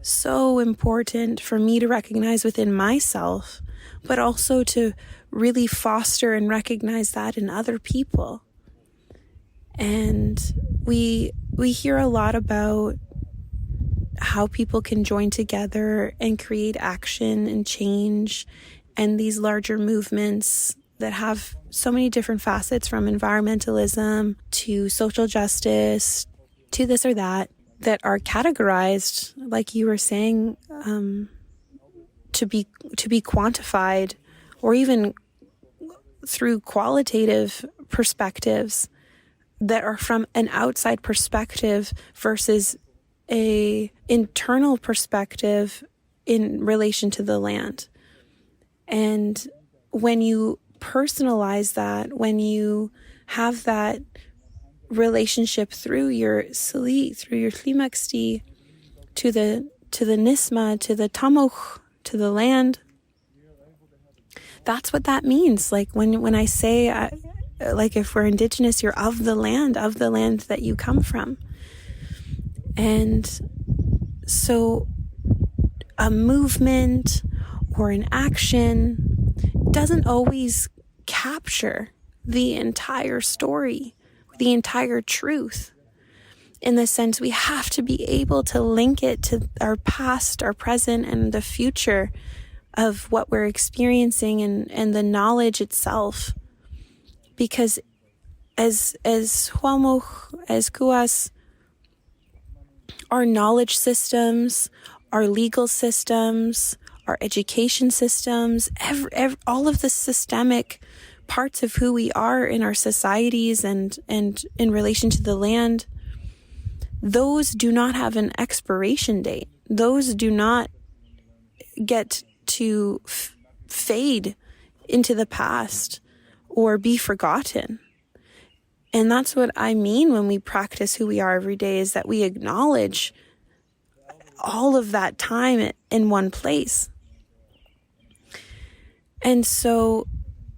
so important for me to recognize within myself, but also to really foster and recognize that in other people. And we hear a lot about how people can join together and create action and change, and these larger movements that have so many different facets, from environmentalism to social justice to this or that are categorized, like you were saying, to be quantified, or even through qualitative perspectives that are from an outside perspective versus a internal perspective in relation to the land. And when you personalize that, when you have that relationship through your salit, through your tlimaksti, to the nisma, to the tamoch, to the land, that's what that means. Like when I say, like if we're Indigenous, you're of the land that you come from. And so a movement or an action doesn't always capture the entire story, the entire truth. In the sense, we have to be able to link it to our past, our present, and the future of what we're experiencing, and the knowledge itself. Because as huelmoch, as kuas, our knowledge systems, our legal systems, our education systems, all of the systemic parts of who we are in our societies and in relation to the land, those do not have an expiration date. Those do not get to fade into the past or be forgotten. And that's what I mean when we practice who we are every day, is that we acknowledge all of that time in one place. And so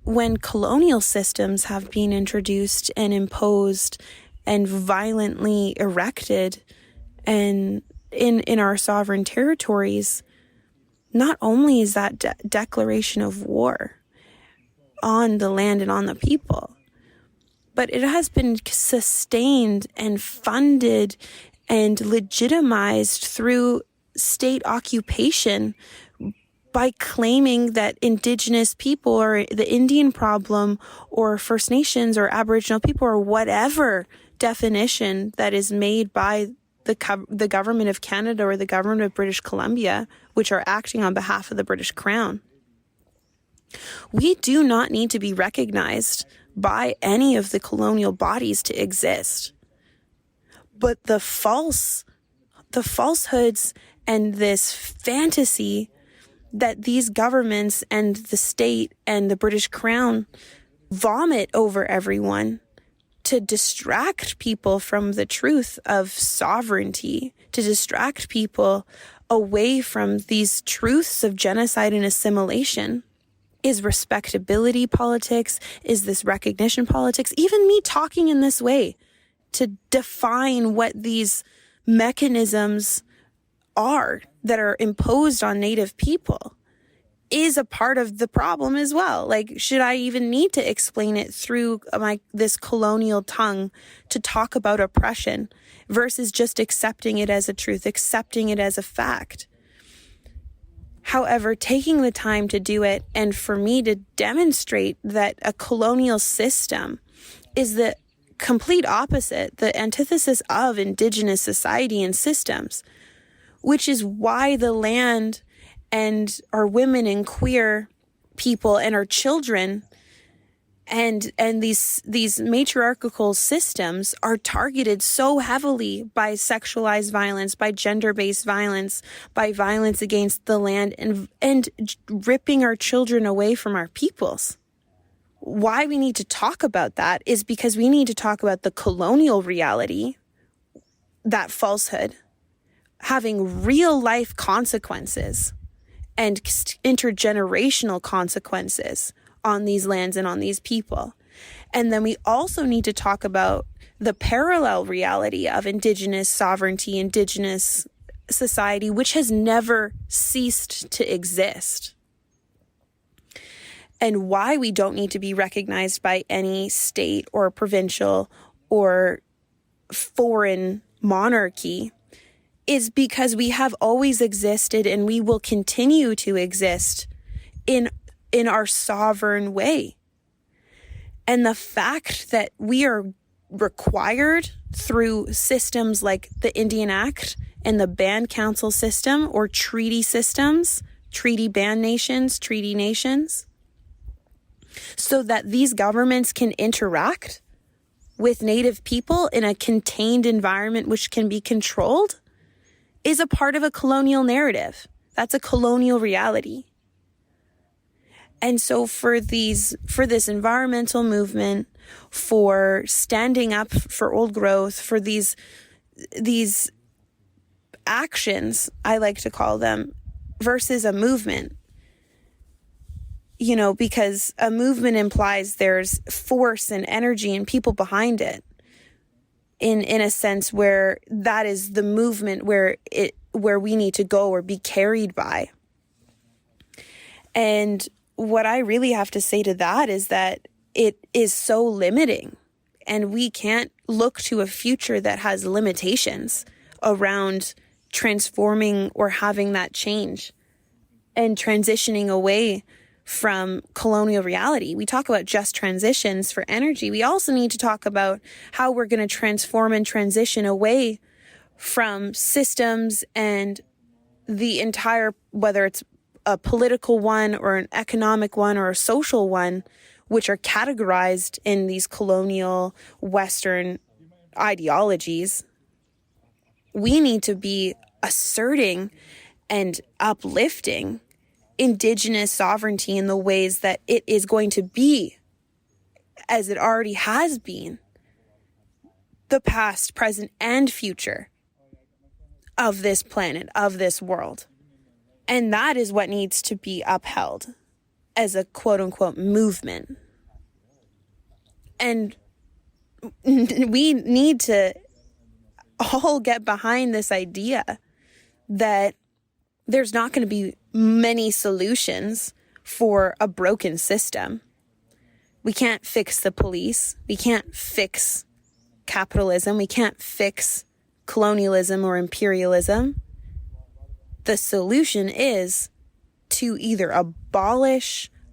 when colonial systems have been introduced and imposed and violently erected and in our sovereign territories, not only is that declaration of war on the land and on the people, but it has been sustained and funded and legitimized through state occupation by claiming that Indigenous people, or the Indian problem, or First Nations or Aboriginal people, or whatever definition that is made by the government of Canada or the government of British Columbia, which are acting on behalf of the British Crown. We do not need to be recognized by any of the colonial bodies to exist. But the falsehoods and this fantasy that these governments and the state and the British Crown vomit over everyone to distract people from the truth of sovereignty, to distract people away from these truths of genocide and assimilation. Is respectability politics? Is this recognition politics? Even me talking in this way to define what these mechanisms are that are imposed on Native people is a part of the problem as well. Like, should I even need to explain it through this colonial tongue to talk about oppression versus just accepting it as a truth, accepting it as a fact? However, taking the time to do it, and for me to demonstrate that a colonial system is the complete opposite, the antithesis of Indigenous society and systems, which is why the land and our women and queer people and our children and these matriarchal systems are targeted so heavily by sexualized violence, by gender-based violence, by violence against the land, and ripping our children away from our peoples. Why we need to talk about that is because we need to talk about the colonial reality, that falsehood, having real life consequences and intergenerational consequences on these lands and on these people. And then we also need to talk about the parallel reality of Indigenous sovereignty, Indigenous society, which has never ceased to exist. And why we don't need to be recognized by any state or provincial or foreign monarchy is because we have always existed and we will continue to exist in our sovereign way. And the fact that we are required through systems like the Indian Act and the Band Council system or treaty systems, treaty band nations, treaty nations, so that these governments can interact with Native people in a contained environment which can be controlled is a part of a colonial narrative. That's a colonial reality. And so for this environmental movement, for standing up for old growth, for these actions, I like to call them, versus a movement, because a movement implies there's force and energy and people behind it in a sense where that is the movement where we need to go or be carried by. And what I really have to say to that is that it is so limiting, and we can't look to a future that has limitations around transforming or having that change and transitioning away from colonial reality. We talk about just transitions for energy. We also need to talk about how we're going to transform and transition away from systems and the entire, whether it's a political one or an economic one or a social one, which are categorized in these colonial Western ideologies. We need to be asserting and uplifting Indigenous sovereignty in the ways that it is going to be, as it already has been, the past, present, and future of this planet, of this world. And that is what needs to be upheld as a quote-unquote movement. And we need to all get behind this idea that there's not going to be many solutions for a broken system. We can't fix the police. We can't fix capitalism. We can't fix colonialism or imperialism. The solution is to either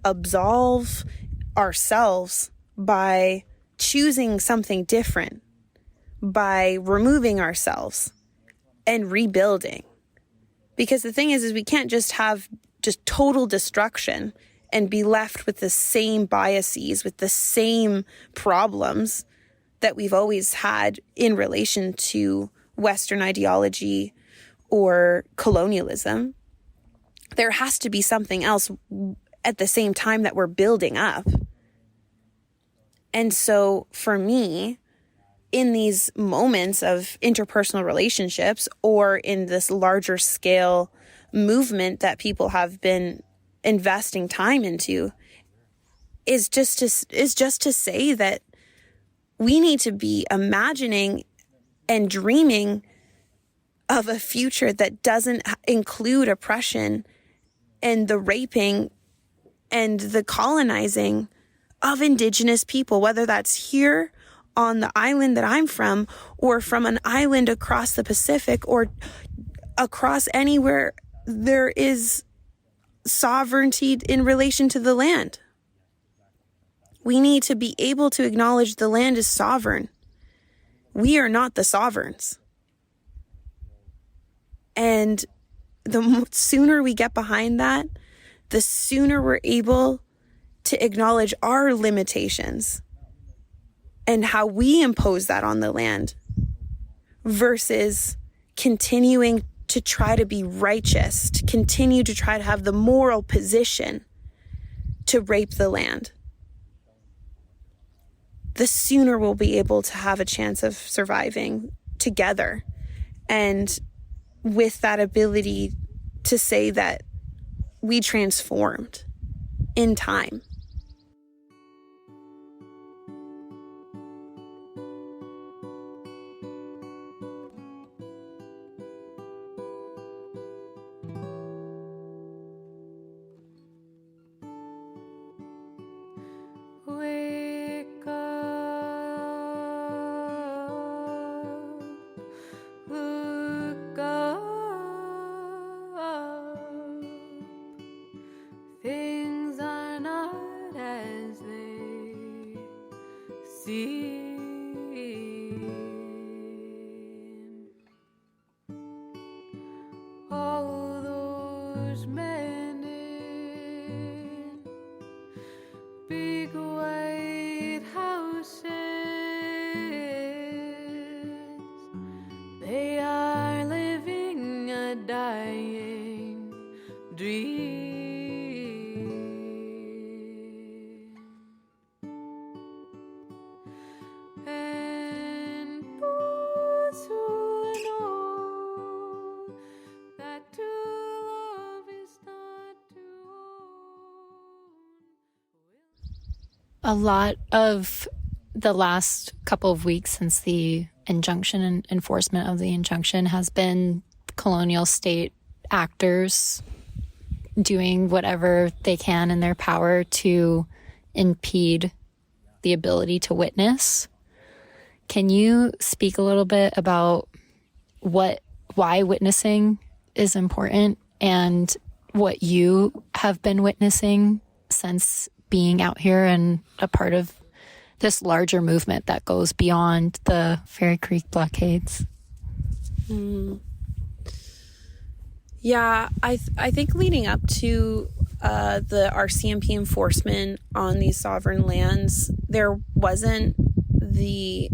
absolve ourselves by choosing something different, by removing ourselves and rebuilding. Because the thing is we can't just have just total destruction and be left with the same biases, with the same problems that we've always had in relation to Western ideology or colonialism. There has to be something else at the same time that we're building up. And so for me, in these moments of interpersonal relationships or in this larger scale movement that people have been investing time into is just to say that we need to be imagining and dreaming of a future that doesn't include oppression and the raping and the colonizing of Indigenous people, whether that's here on the island that I'm from, or from an island across the Pacific, or across anywhere there is sovereignty in relation to the land. We need to be able to acknowledge the land is sovereign. We are not the sovereigns. And the sooner we get behind that, the sooner we're able to acknowledge our limitations and how we impose that on the land versus continuing to try to be righteous, to continue to try to have the moral position to rape the land. The sooner we'll be able to have a chance of surviving together, and with that ability to say that we transformed in time. Wake up, look up. Things are not as they seem. All those men in big white houses, they are living a dying dream. And those who know that to love is not to own. A lot of the last couple of weeks since the injunction and enforcement of the injunction has been colonial state actors doing whatever they can in their power to impede the ability to witness. Can you speak a little bit about why witnessing is important and what you have been witnessing since being out here and a part of this larger movement that goes beyond the Fairy Creek blockades? Yeah, I think leading up to the RCMP enforcement on these sovereign lands, there wasn't the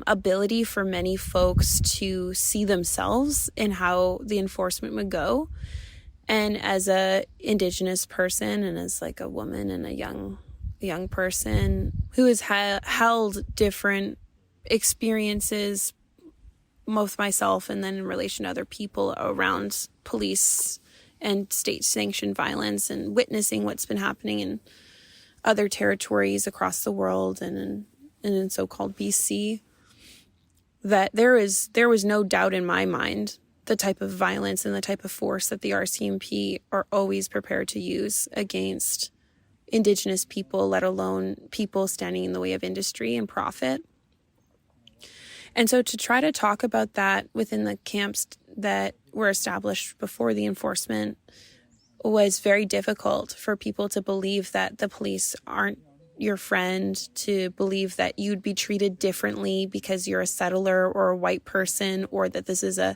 ability for many folks to see themselves in how the enforcement would go. And as a Indigenous person, and as like a woman and a young person who has held different experiences, both myself and then in relation to other people, around police and state-sanctioned violence, and witnessing what's been happening in other territories across the world and in so-called BC, that there was no doubt in my mind the type of violence and the type of force that the RCMP are always prepared to use against Indigenous people, let alone people standing in the way of industry and profit. And so to try to talk about that within the camps that were established before the enforcement was very difficult for people to believe that the police aren't your friend, to believe that you'd be treated differently because you're a settler or a white person, or that this is a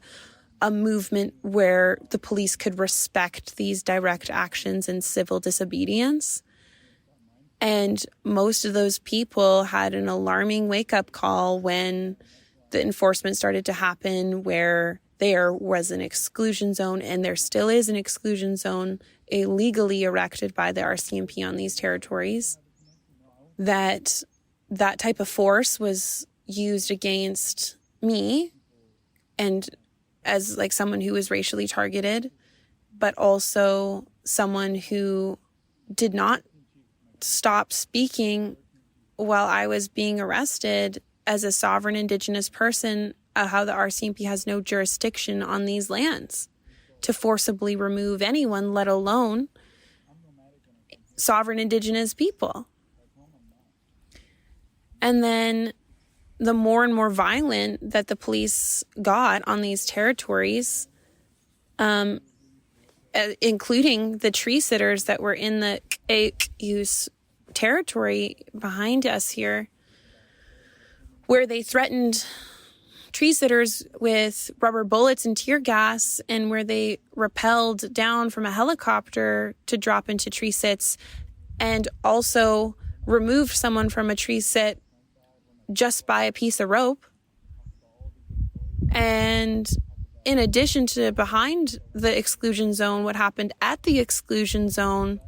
movement where the police could respect these direct actions and civil disobedience. And most of those people had an alarming wake-up call when the enforcement started to happen, where there was an exclusion zone, and there still is an exclusion zone illegally erected by the RCMP on these territories, that that type of force was used against me, and as like someone who was racially targeted, but also someone who did not stop speaking while I was being arrested as a sovereign Indigenous person, how the RCMP has no jurisdiction on these lands to forcibly remove anyone, let alone sovereign Indigenous people. And then the more and more violent that the police got on these territories, including the tree sitters that were in the use territory behind us here, where they threatened tree sitters with rubber bullets and tear gas, and where they rappelled down from a helicopter to drop into tree sits, and also removed someone from a tree sit just by a piece of rope. And in addition to behind the exclusion zone, what happened at the exclusion zone,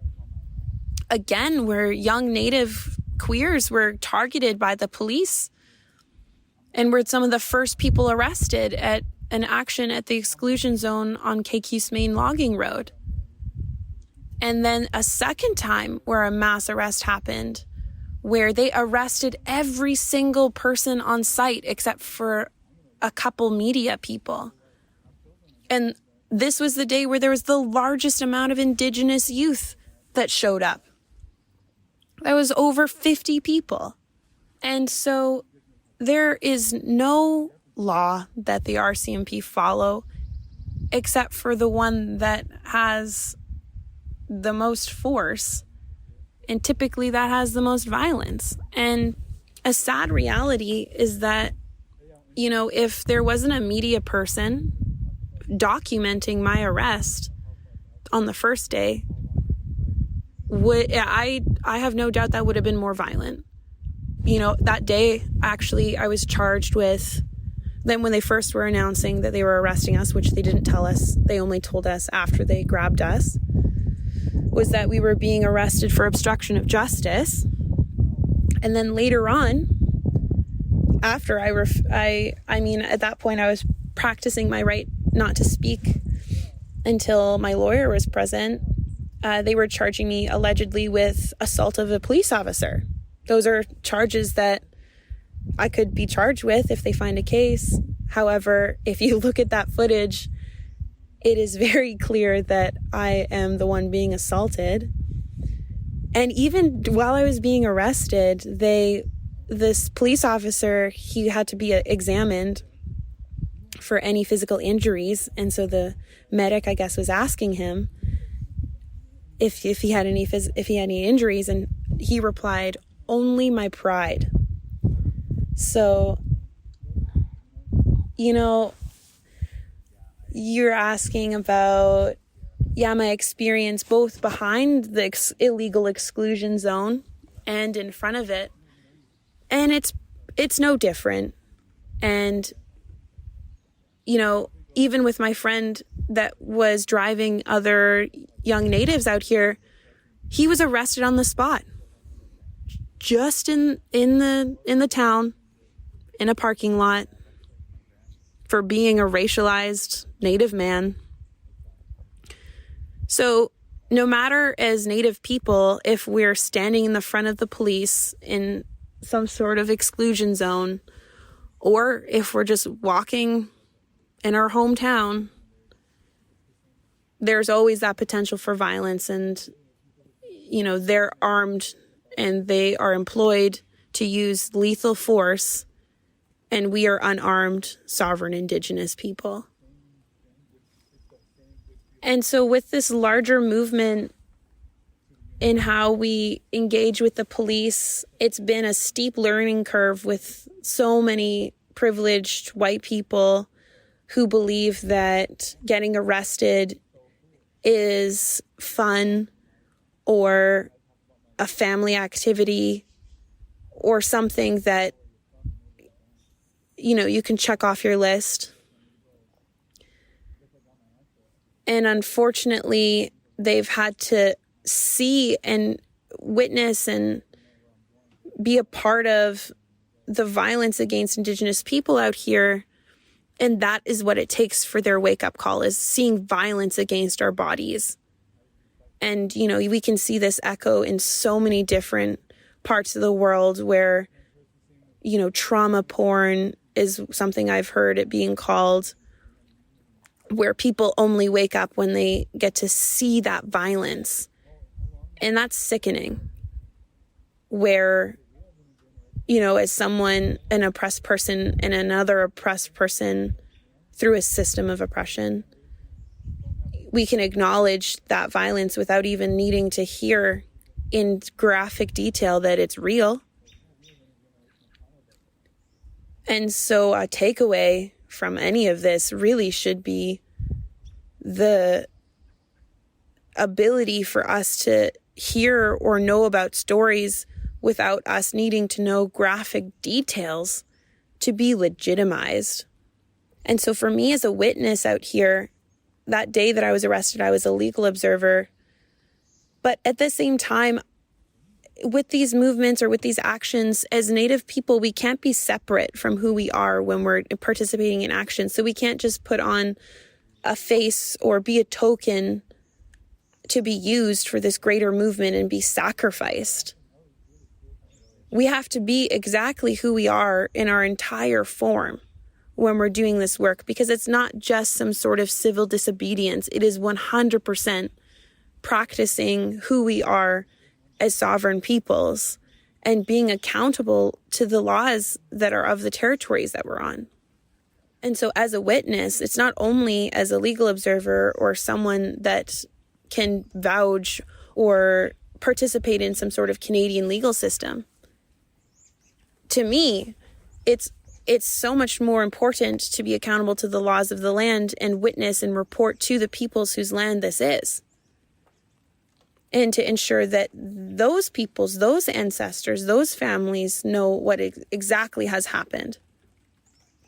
again, where young Native queers were targeted by the police and were some of the first people arrested at an action at the exclusion zone on KQ's main logging road. And then a second time where a mass arrest happened, where they arrested every single person on site except for a couple media people. And this was the day where there was the largest amount of Indigenous youth that showed up. That was over 50 people. And so there is no law that the RCMP follow except for the one that has the most force, and typically that has the most violence. And a sad reality is that, you know, if there wasn't a media person documenting my arrest on the first day, I have no doubt that would have been more violent. You know, that day, actually, I was charged with, then when they first were announcing that they were arresting us, which they didn't tell us, they only told us after they grabbed us, was that we were being arrested for obstruction of justice. And then later on, after I mean, at that point I was practicing my right not to speak until my lawyer was present. They were charging me allegedly with assault of a police officer. Those are charges that I could be charged with if they find a case. However, if you look at that footage, it is very clear that I am the one being assaulted. And even while I was being arrested, this police officer, he had to be examined for any physical injuries. And so the medic, I guess, was asking him if he had any injuries, and he replied, "Only my pride." So, you know, you're asking about, my experience both behind the illegal exclusion zone and in front of it. And it's no different. And, you know, even with my friend that was driving other young natives out here, he was arrested on the spot, just in the town, in a parking lot, for being a racialized Native man. So no matter as Native people, if we're standing in the front of the police in some sort of exclusion zone, or if we're just walking in our hometown, there's always that potential for violence. And, you know, they're armed and they are employed to use lethal force, and we are unarmed, sovereign Indigenous people. And so with this larger movement in how we engage with the police, it's been a steep learning curve with so many privileged white people who believe that getting arrested is fun or a family activity or something that, you know, you can check off your list. And unfortunately, they've had to see and witness and be a part of the violence against Indigenous people out here. And that is what it takes for their wake-up call, is seeing violence against our bodies. And, you know, we can see this echo in so many different parts of the world where, you know, trauma porn is something I've heard it being called, where people only wake up when they get to see that violence. And that's sickening. Where, you know, as someone, an oppressed person and another oppressed person through a system of oppression, we can acknowledge that violence without even needing to hear in graphic detail that it's real. And so a takeaway from any of this really should be the ability for us to hear or know about stories without us needing to know graphic details to be legitimized. And so for me as a witness out here, that day that I was arrested, I was a legal observer. But at the same time, with these movements or with these actions, as Native people, we can't be separate from who we are when we're participating in action. So we can't just put on a face or be a token to be used for this greater movement and be sacrificed. We have to be exactly who we are in our entire form when we're doing this work, because it's not just some sort of civil disobedience. It is 100% practicing who we are as sovereign peoples and being accountable to the laws that are of the territories that we're on. And so as a witness, it's not only as a legal observer or someone that can vouch or participate in some sort of Canadian legal system. To me, it's so much more important to be accountable to the laws of the land and witness and report to the peoples whose land this is. And to ensure that those peoples, those ancestors, those families know what exactly has happened.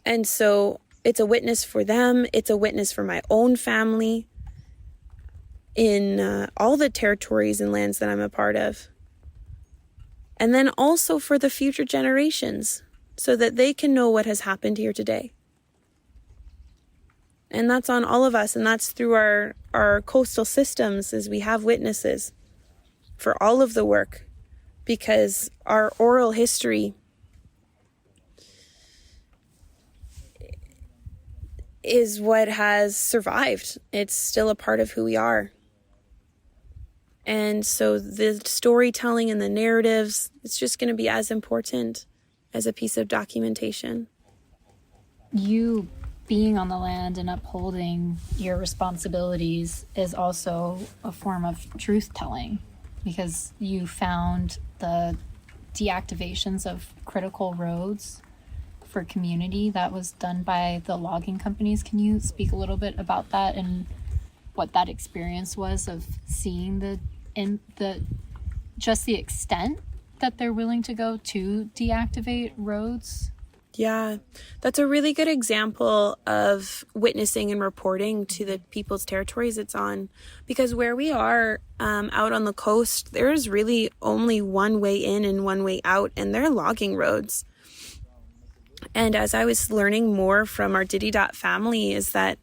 And so it's a witness for them. It's a witness for my own family in all the territories and lands that I'm a part of. And then also for the future generations, so that they can know what has happened here today. And that's on all of us, and that's through our coastal systems, as we have witnesses for all of the work, because our oral history is what has survived. It's still a part of who we are. And so the storytelling and the narratives, it's just going to be as important as a piece of documentation. You being on the land and upholding your responsibilities is also a form of truth-telling, because you found the deactivations of critical roads for community that was done by the logging companies. Can you speak a little bit about that and what that experience was of seeing the extent that they're willing to go to deactivate roads? Yeah, that's a really good example of witnessing and reporting to the people's territories it's on. Because where we are out on the coast, there's really only one way in and one way out, and they're logging roads. And as I was learning more from our Ditidaht family, is that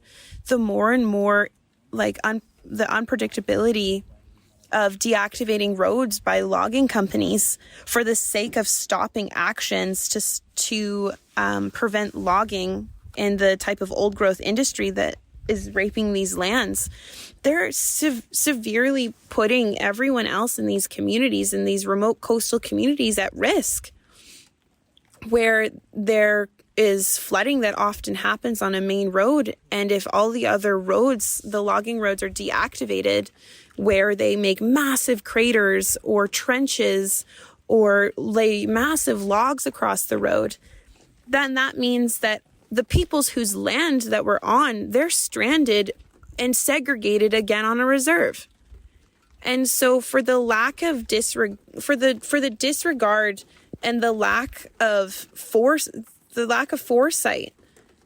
the more and more the unpredictability of deactivating roads by logging companies for the sake of stopping actions to prevent logging and the type of old growth industry that is raping these lands, they're severely putting everyone else in these communities, in these remote coastal communities, at risk, where there is flooding that often happens on a main road. And if all the other roads, the logging roads, are deactivated, where they make massive craters or trenches or lay massive logs across the road, then that means that the peoples whose land that we're on, they're stranded and segregated again on a reserve. And so for the lack of disregard and the lack of foresight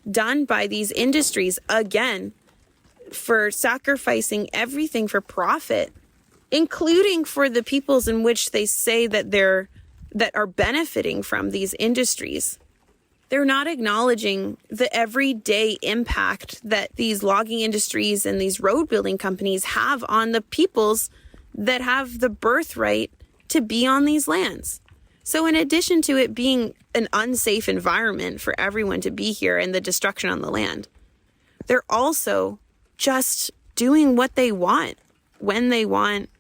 done by these industries, again, for sacrificing everything for profit, including for the peoples in which they say that they're that are benefiting from these industries. They're not acknowledging the everyday impact that these logging industries and these road building companies have on the peoples that have the birthright to be on these lands. So in addition to it being an unsafe environment for everyone to be here and the destruction on the land, they're also just doing what they want when they want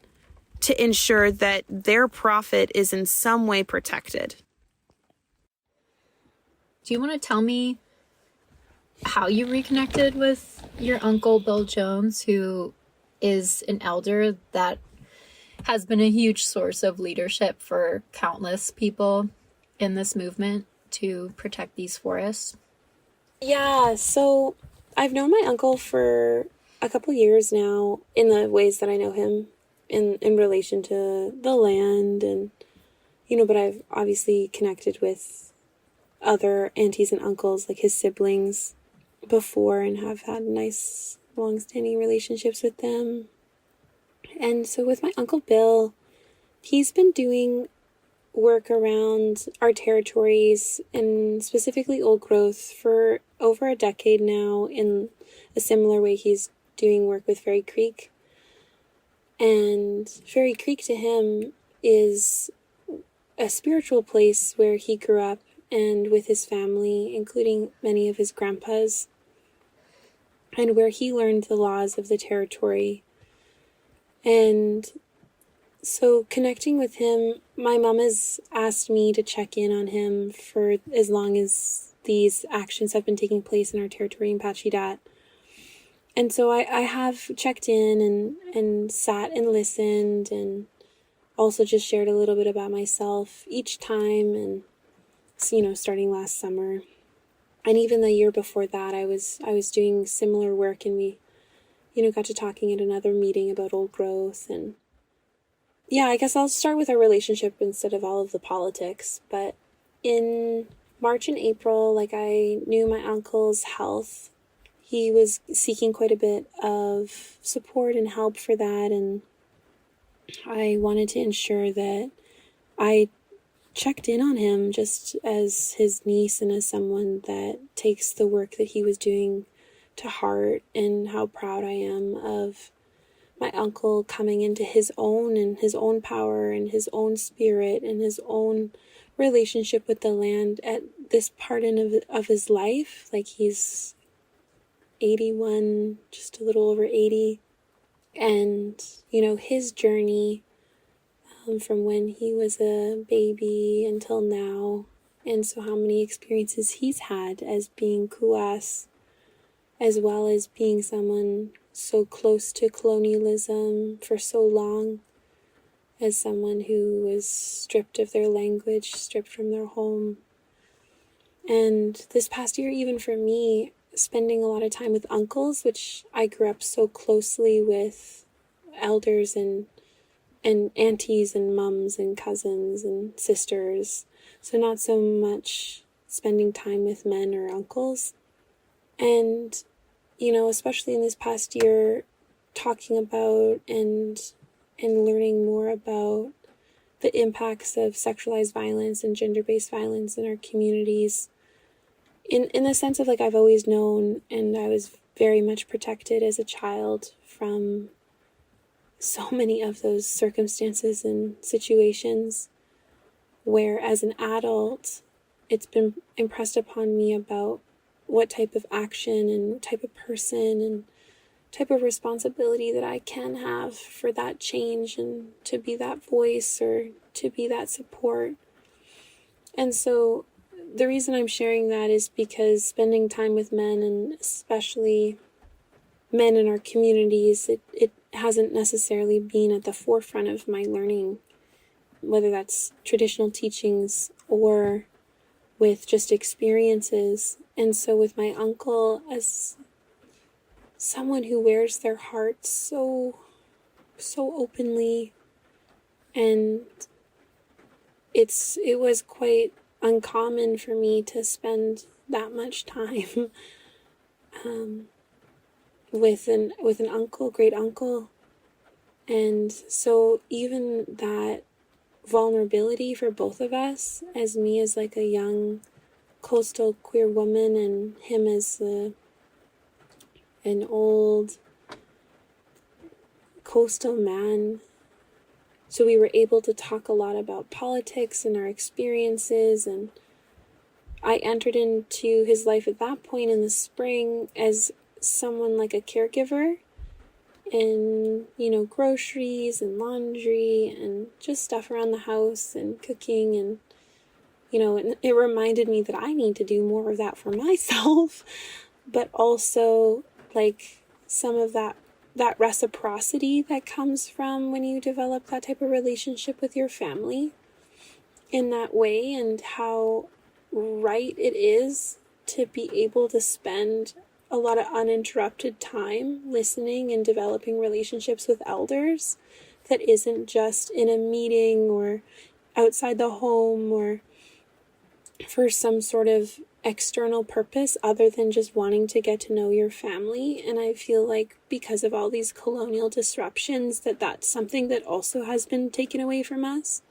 to ensure that their profit is in some way protected. Do you want to tell me how you reconnected with your uncle, Bill Jones, who is an elder that has been a huge source of leadership for countless people in this movement to protect these forests? Yeah, so I've known my uncle for a couple years now in the ways that I know him in relation to the land and, but I've obviously connected with other aunties and uncles, like his siblings, before and have had nice, long-standing relationships with them. And so with my Uncle Bill, he's been doing work around our territories and specifically old growth for over a decade now in a similar way he's doing work with Fairy Creek. And Fairy Creek to him is a spiritual place where he grew up and with his family, including many of his grandpas, and where he learned the laws of the territory. And so connecting with him, my mom has asked me to check in on him for as long as these actions have been taking place in our territory in Pacheedaht. And so I have checked in and sat and listened and also just shared a little bit about myself each time, and starting last summer. And even the year before that, I was doing similar work, and we, got to talking at another meeting about old growth. And yeah, I guess I'll start with our relationship instead of all of the politics. But in March and April, I knew my uncle's health. He was seeking quite a bit of support and help for that, and I wanted to ensure that I checked in on him just as his niece and as someone that takes the work that he was doing to heart, and how proud I am of my uncle coming into his own and his own power and his own spirit and his own relationship with the land at this part of his life. He's 81, just a little over 80. And, his journey from when he was a baby until now. And so how many experiences he's had as being Kuas, as well as being someone so close to colonialism for so long, as someone who was stripped of their language, stripped from their home. And this past year, even for me, spending a lot of time with uncles, which I grew up so closely with elders and aunties and mums and cousins and sisters. So not so much spending time with men or uncles. And, especially in this past year, talking about and learning more about the impacts of sexualized violence and gender-based violence in our communities. In the sense of I've always known, and I was very much protected as a child from so many of those circumstances and situations, where as an adult, it's been impressed upon me about what type of action and type of person and type of responsibility that I can have for that change and to be that voice or to be that support. And so the reason I'm sharing that is because spending time with men, and especially men in our communities, it hasn't necessarily been at the forefront of my learning, whether that's traditional teachings or with just experiences. And so with my uncle, as someone who wears their heart so openly, and it was quite uncommon for me to spend that much time with an uncle, great uncle. And so even that vulnerability for both of us, as me as like a young coastal queer woman and him as an old coastal man. So we were able to talk a lot about politics and our experiences, and I entered into his life at that point in the spring as someone like a caregiver, and, you know, groceries and laundry and just stuff around the house and cooking, and, you know, and it reminded me that I need to do more of that for myself, but also like some of that reciprocity that comes from when you develop that type of relationship with your family in that way, and how right it is to be able to spend a lot of uninterrupted time listening and developing relationships with elders that isn't just in a meeting or outside the home or for some sort of external purpose other than just wanting to get to know your family. And I feel like because of all these colonial disruptions that's something that also has been taken away from us.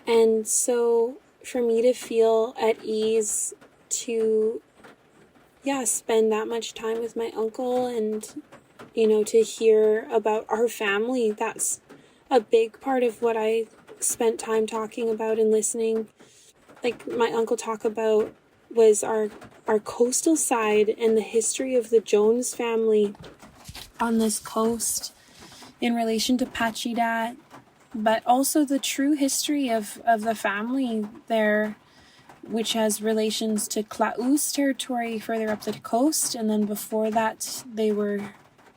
And so for me to feel at ease to spend that much time with my uncle and, you know, to hear about our family, that's a big part of what I spent time talking about and listening. Like my uncle talk about was our coastal side and the history of the Jones family on this coast in relation to Pacheedaht, but also the true history of the family there, which has relations to Klaus territory further up the coast, and then before that they were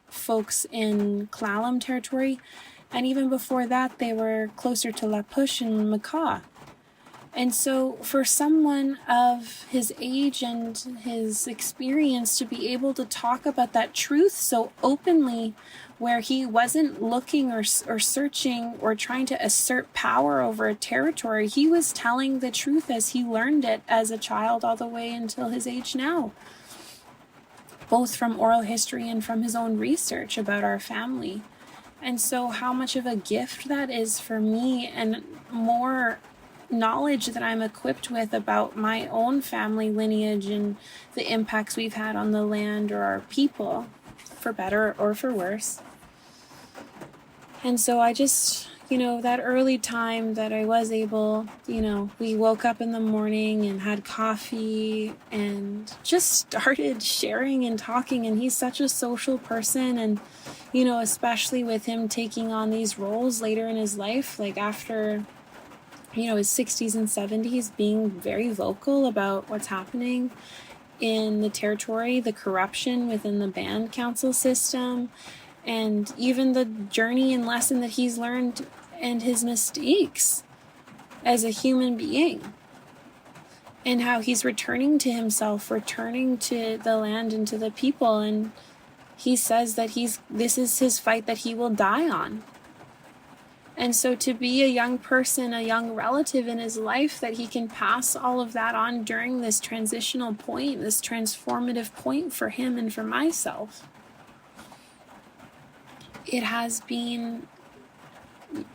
folks in Clallam territory, and even before that they were closer to La Push and Macaw. And so for someone of his age and his experience to be able to talk about that truth so openly, where he wasn't looking or searching or trying to assert power over a territory, he was telling the truth as he learned it as a child all the way until his age now, both from oral history and from his own research about our family. And so how much of a gift that is for me, and more knowledge that I'm equipped with about my own family lineage and the impacts we've had on the land or our people, for better or for worse. And so I just, you know, that early time that I was able, you know, we woke up in the morning and had coffee and just started sharing and talking, and he's such a social person, and, you know, especially with him taking on these roles later in his life, like after, you know, his 60s and 70s, being very vocal about what's happening in the territory, the corruption within the band council system, and even the journey and lesson that he's learned and his mistakes as a human being, and how he's returning to himself, returning to the land and to the people. And he says that this is his fight that he will die on. And so to be a young person, a young relative in his life, that he can pass all of that on during this transitional point, this transformative point for him and for myself, it has been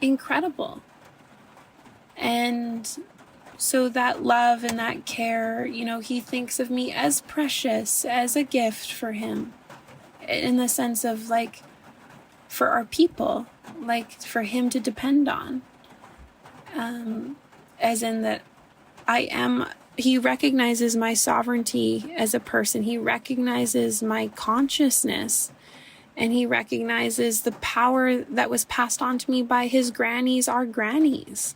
incredible. And so that love and that care, you know, he thinks of me as precious, as a gift for him, in the sense of like, for our people, like for him to depend on, as in that he recognizes my sovereignty as a person. He recognizes my consciousness, and he recognizes the power that was passed on to me by his grannies, our grannies,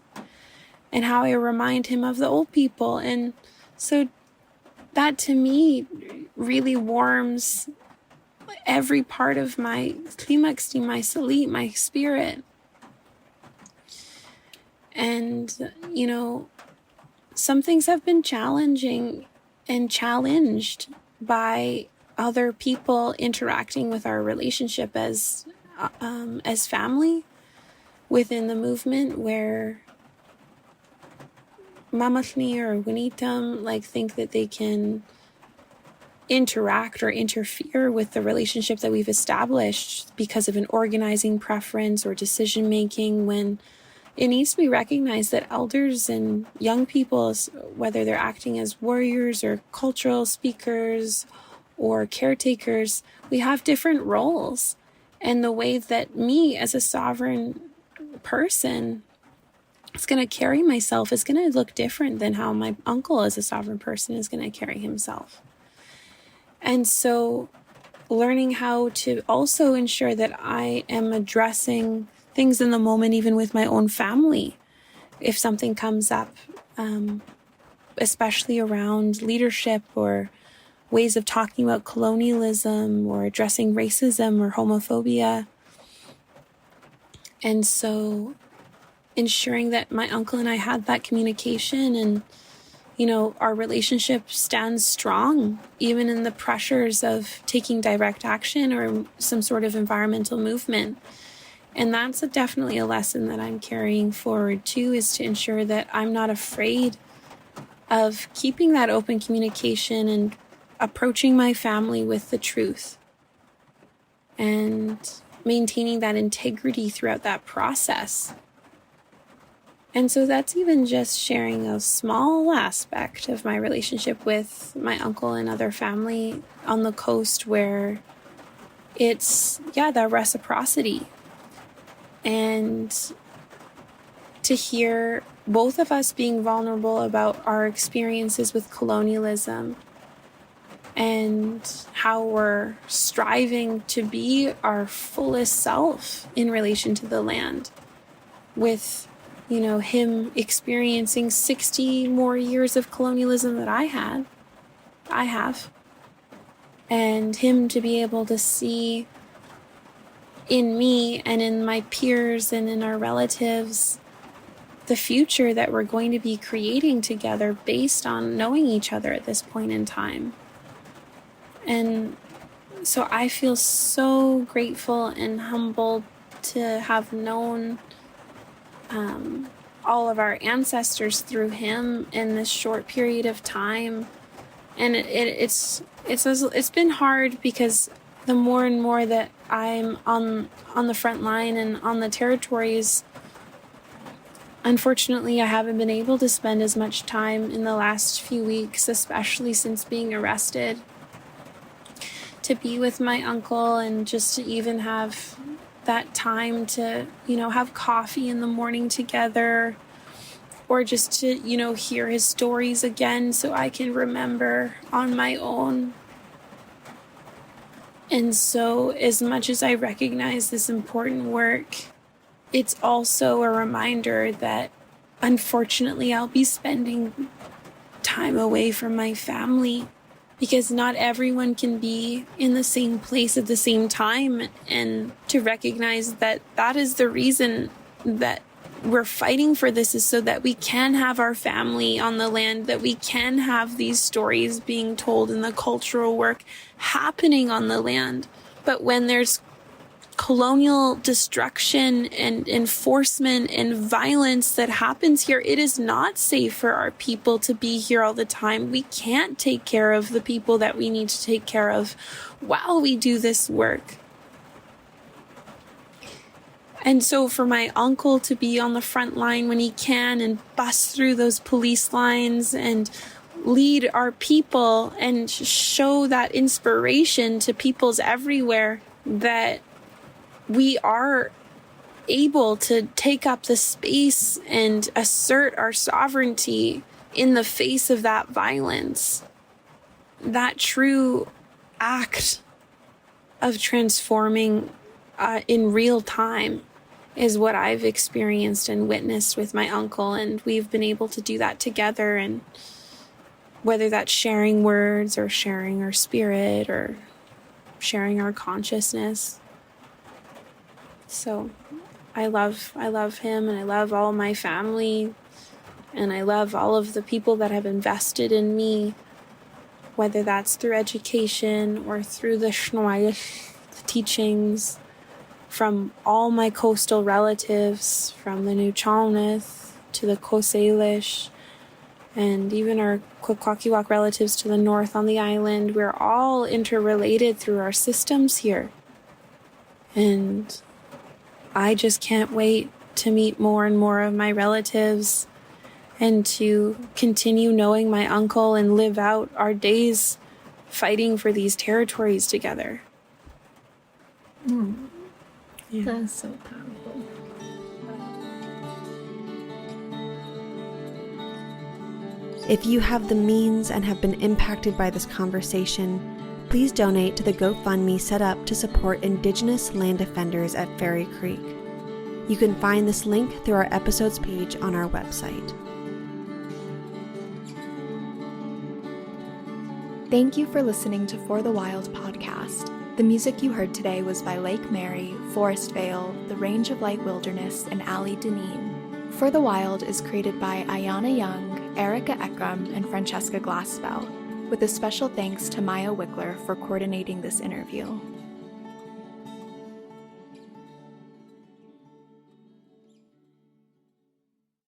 and how I remind him of the old people. And so that to me really warms every part of my klimaksti, my salit, my spirit. And, you know, some things have been challenging and challenged by other people interacting with our relationship as family within the movement, where Mamathni or Winitam like think that they can interact or interfere with the relationship that we've established because of an organizing preference or decision making, when it needs to be recognized that elders and young people, whether they're acting as warriors or cultural speakers or caretakers, we have different roles. And the way that me as a sovereign person is going to carry myself is going to look different than how my uncle as a sovereign person is going to carry himself. And so learning how to also ensure that I am addressing things in the moment, even with my own family, if something comes up, especially around leadership or ways of talking about colonialism or addressing racism or homophobia. And so ensuring that my uncle and I had that communication and, you know, our relationship stands strong, even in the pressures of taking direct action or some sort of environmental movement. And that's definitely a lesson that I'm carrying forward too, is to ensure that I'm not afraid of keeping that open communication and approaching my family with the truth and maintaining that integrity throughout that process. And so that's even just sharing a small aspect of my relationship with my uncle and other family on the coast, where it's, that reciprocity. And to hear both of us being vulnerable about our experiences with colonialism and how we're striving to be our fullest self in relation to the land, with, you know, him experiencing 60 more years of colonialism that I have, and him to be able to see in me and in my peers and in our relatives the future that we're going to be creating together based on knowing each other at this point in time. And so I feel so grateful and humbled to have known all of our ancestors through him in this short period of time. And it's been hard, because the more and more that I'm on the front line and on the territories, unfortunately, I haven't been able to spend as much time in the last few weeks, especially since being arrested, to be with my uncle and just to even have that time to, you know, have coffee in the morning together, or just to, you know, hear his stories again so I can remember on my own. And so as much as I recognize this important work, it's also a reminder that unfortunately I'll be spending time away from my family, because not everyone can be in the same place at the same time, and to recognize that that is the reason that we're fighting for this, is so that we can have our family on the land, that we can have these stories being told and the cultural work happening on the land. But when there's colonial destruction and enforcement and violence that happens here, it is not safe for our people to be here all the time. We can't take care of the people that we need to take care of while we do this work. And so for my uncle to be on the front line when he can and bust through those police lines and lead our people and show that inspiration to peoples everywhere, that we are able to take up the space and assert our sovereignty in the face of that violence. That true act of transforming in real time is what I've experienced and witnessed with my uncle, and we've been able to do that together. And whether that's sharing words or sharing our spirit or sharing our consciousness. So I love him, and I love all my family, and I love all of the people that have invested in me, whether that's through education or through the teachings from all my coastal relatives, from the Nuu-chah-nulth to the Coast Salish, and even our Kwakwaka'wakw relatives to the north on the island. We're all interrelated through our systems here. And I just can't wait to meet more and more of my relatives and to continue knowing my uncle and live out our days fighting for these territories together. Yeah. That's so powerful. If you have the means and have been impacted by this conversation, please donate to the GoFundMe set up to support Indigenous land defenders at Fairy Creek. You can find this link through our episodes page on our website. Thank you for listening to For the Wild podcast. The music you heard today was by Lake Mary, Forest Vale, The Range of Light Wilderness, and Ali Deneen. For the Wild is created by Ayana Young, Erica Ekram, and Francesca Glassbell, with a special thanks to Maia Wikler for coordinating this interview.